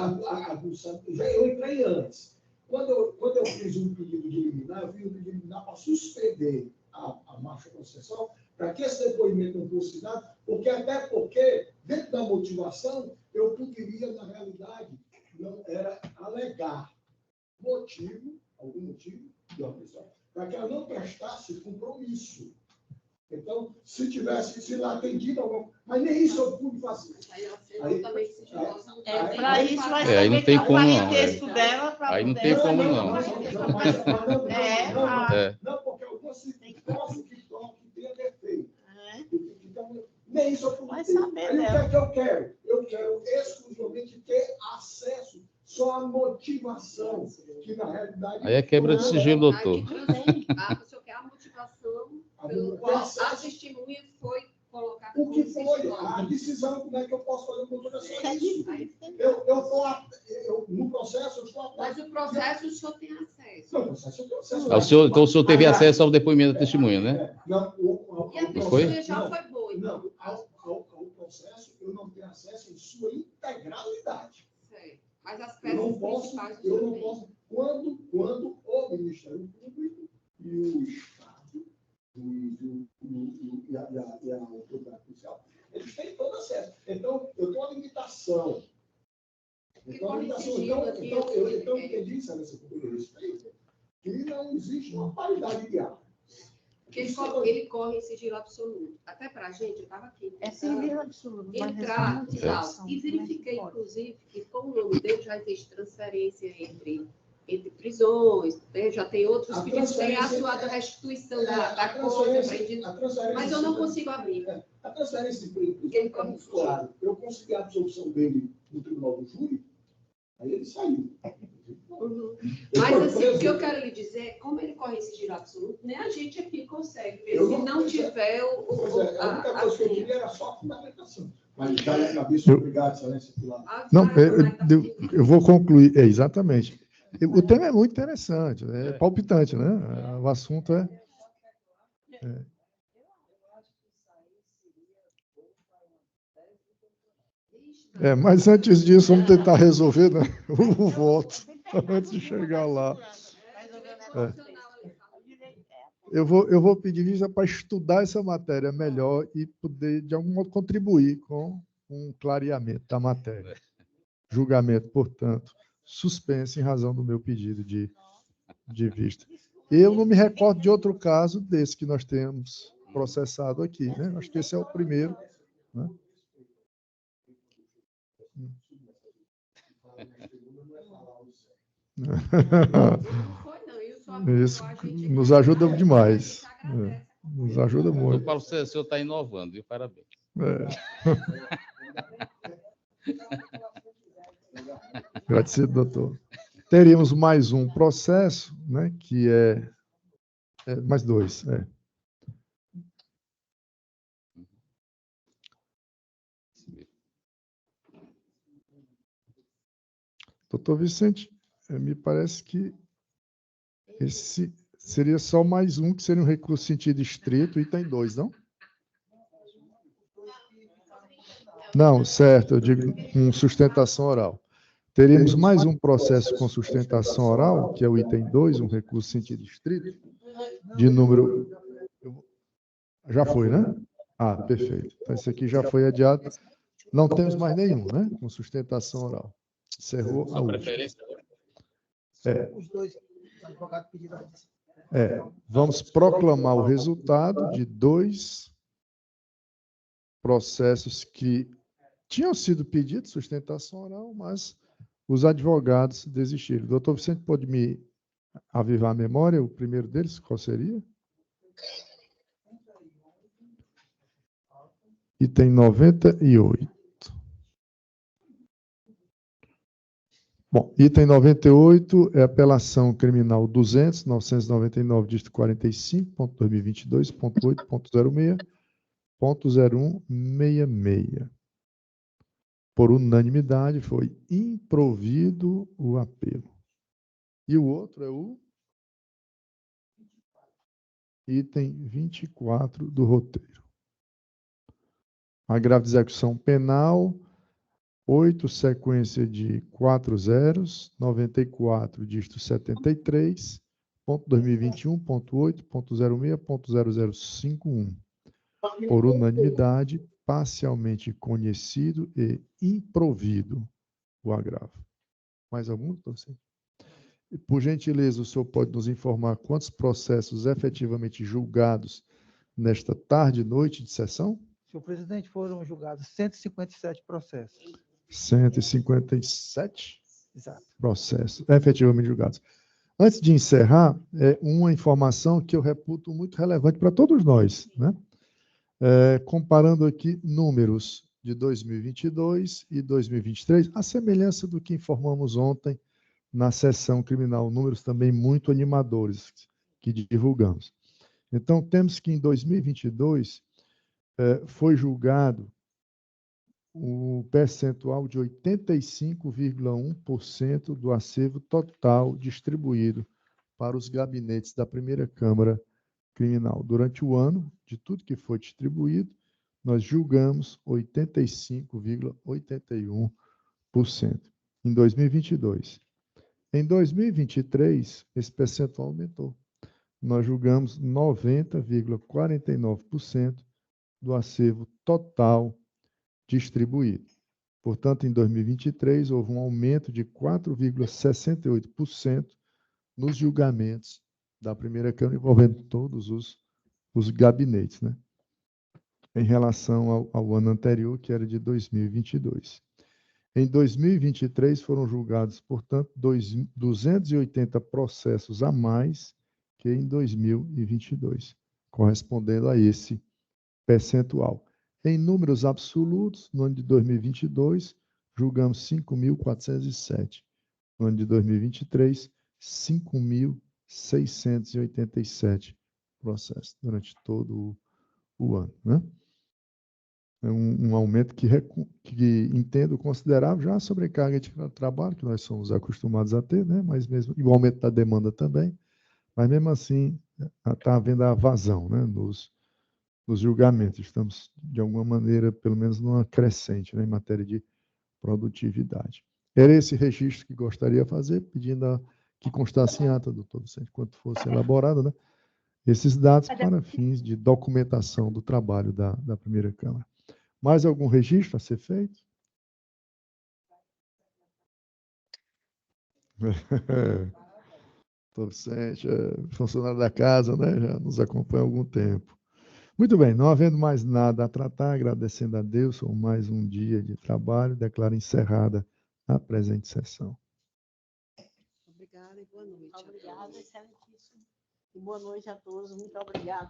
Eu entrei antes. Quando eu fiz um pedido de liminar, eu fiz um pedido de liminar para suspender a marcha processual, para que esse depoimento não fosse dado, até porque, dentro da motivação, eu poderia, na realidade, não era alegar algum motivo, para que ela não prestasse compromisso. Então, se lá atendido algum... Mas nem isso eu pude fazer. Para isso vai aí não tem como não. Dela aí não tem como não. Não, porque algumas circunstâncias que tenha defeito. Então, nem isso eu pude ter. Aí o que é que eu quero? Eu quero exclusivamente ter acesso só à motivação, que na realidade... Aí é quebra de sigilo, doutor. O senhor quer a motivação pelo qual a testemunha foi colocada como sigilosa. A decisão, como é que eu posso fazer com tudo isso? No processo, eu estou atrás. Mas o processo o senhor tem acesso. Não, o processo eu tenho acesso. Então o senhor teve acesso ao depoimento da testemunha, né? Não, e a testemunha já foi boa. Não, ao processo eu não tenho acesso em sua integralidade. Sei. Mas as peças principais eu não posso. Quando o Ministério Público e o Estado e a autoridade policial, eles têm todo acesso. Então, eu tenho uma limitação. Então, eu entendi isso nessa respeito, que não existe uma paridade de ato. Porque ele corre em sigilo absoluto. Até para a gente, eu estava aqui. É sigilo absoluto. Entrar e tal. E verifiquei, inclusive, que com o nome dele já existe transferência entre entre prisões, né? Já tem outros pedidos, tem a atuado a restituição da coisa, mas eu não consigo abrir. A transferência de prejuízo está muito claro. Eu consegui a absolução dele no tribunal do júri, aí ele saiu. Uhum. Mas, assim, o que eu quero lhe dizer é, como ele corre em sigilo absoluto, nem a gente aqui consegue ver se não tiver a única coisa que eu queria era só a fundamentação. Mas já na cabeça, obrigado, excelência. Não, eu vou concluir. Exatamente. O tema é muito interessante, é palpitante, né? O assunto é. Mas antes disso, vamos tentar resolver, né, o voto, antes de chegar lá. Eu vou pedir vista para estudar essa matéria melhor e poder, de algum modo, contribuir com um clareamento da matéria. Julgamento, portanto, suspenso em razão do meu pedido de vista. Eu não me recordo de outro caso desse que nós temos processado aqui, né? Acho que esse é o primeiro, né? Isso nos ajuda demais. Nos ajuda muito. Paulo, o senhor está inovando, viu? Parabéns. Agradecido, doutor. Teríamos mais um processo, né, que mais dois. Doutor Vicente, me parece que esse seria só mais um, que seria um recurso sentido estrito, e tem dois, não? Não, certo, eu digo com sustentação oral. Teríamos mais um processo com sustentação oral, que é o item 2, um recurso sentido estrito, de número... Já foi, né? Perfeito. Então, esse aqui já foi adiado. Não temos mais nenhum, né? Com sustentação oral. Encerrou a última. Os dois advogados pediram antes. Vamos proclamar o resultado de dois processos que tinham sido pedidos sustentação oral, mas os advogados desistiram. Doutor Vicente, pode me avivar a memória? O primeiro deles, qual seria? Item 98. Bom, item 98 é apelação criminal 200.999, dígito 45.2022.8.06.0166. Por unanimidade, foi improvido o apelo. E o outro é o item 24 do roteiro. Agravo de execução penal, 8, sequência de 4 zeros, 94, dígito 73, ponto 2021.8.06.0051. Por unanimidade, parcialmente conhecido e improvido o agravo. Mais algum, doutor? Por gentileza, o senhor pode nos informar quantos processos efetivamente julgados nesta tarde e noite de sessão? Senhor presidente, foram julgados 157 processos. 157? Exato. Processos efetivamente julgados. Antes de encerrar, uma informação que eu reputo muito relevante para todos nós, né? Comparando aqui números de 2022 e 2023, a semelhança do que informamos ontem na sessão criminal, números também muito animadores que divulgamos. Então, temos que em 2022 foi julgado o percentual de 85,1% do acervo total distribuído para os gabinetes da primeira Câmara Criminal. Durante o ano, de tudo que foi distribuído, nós julgamos 85,81% em 2022. Em 2023, esse percentual aumentou. Nós julgamos 90,49% do acervo total distribuído. Portanto, em 2023, houve um aumento de 4,68% nos julgamentos da primeira Câmara, envolvendo todos os gabinetes, né? Em relação ao ano anterior, que era de 2022. Em 2023, foram julgados, portanto, 280 processos a mais que em 2022, correspondendo a esse percentual. Em números absolutos, no ano de 2022, julgamos 5.407. No ano de 2023, 5.687 processos durante todo o ano, né? É um aumento que entendo considerável, já a sobrecarga de trabalho, que nós somos acostumados a ter, né? Mas mesmo, e o aumento da demanda também, mas mesmo assim está havendo a vazão, né? Nos julgamentos. Estamos, de alguma maneira, pelo menos numa crescente, né? Em matéria de produtividade. Era esse registro que gostaria de fazer, pedindo que constasse em ata, doutor Vicente, quando fosse elaborado, né? Esses dados para fins de documentação do trabalho da primeira Câmara. Mais algum registro a ser feito? Doutor Vicente, funcionário da casa, né? Já nos acompanha há algum tempo. Muito bem, não havendo mais nada a tratar, agradecendo a Deus por mais um dia de trabalho, declaro encerrada a presente sessão. Obrigada e boa noite. Obrigada, excelentíssimo. E boa noite a todos. Muito obrigada.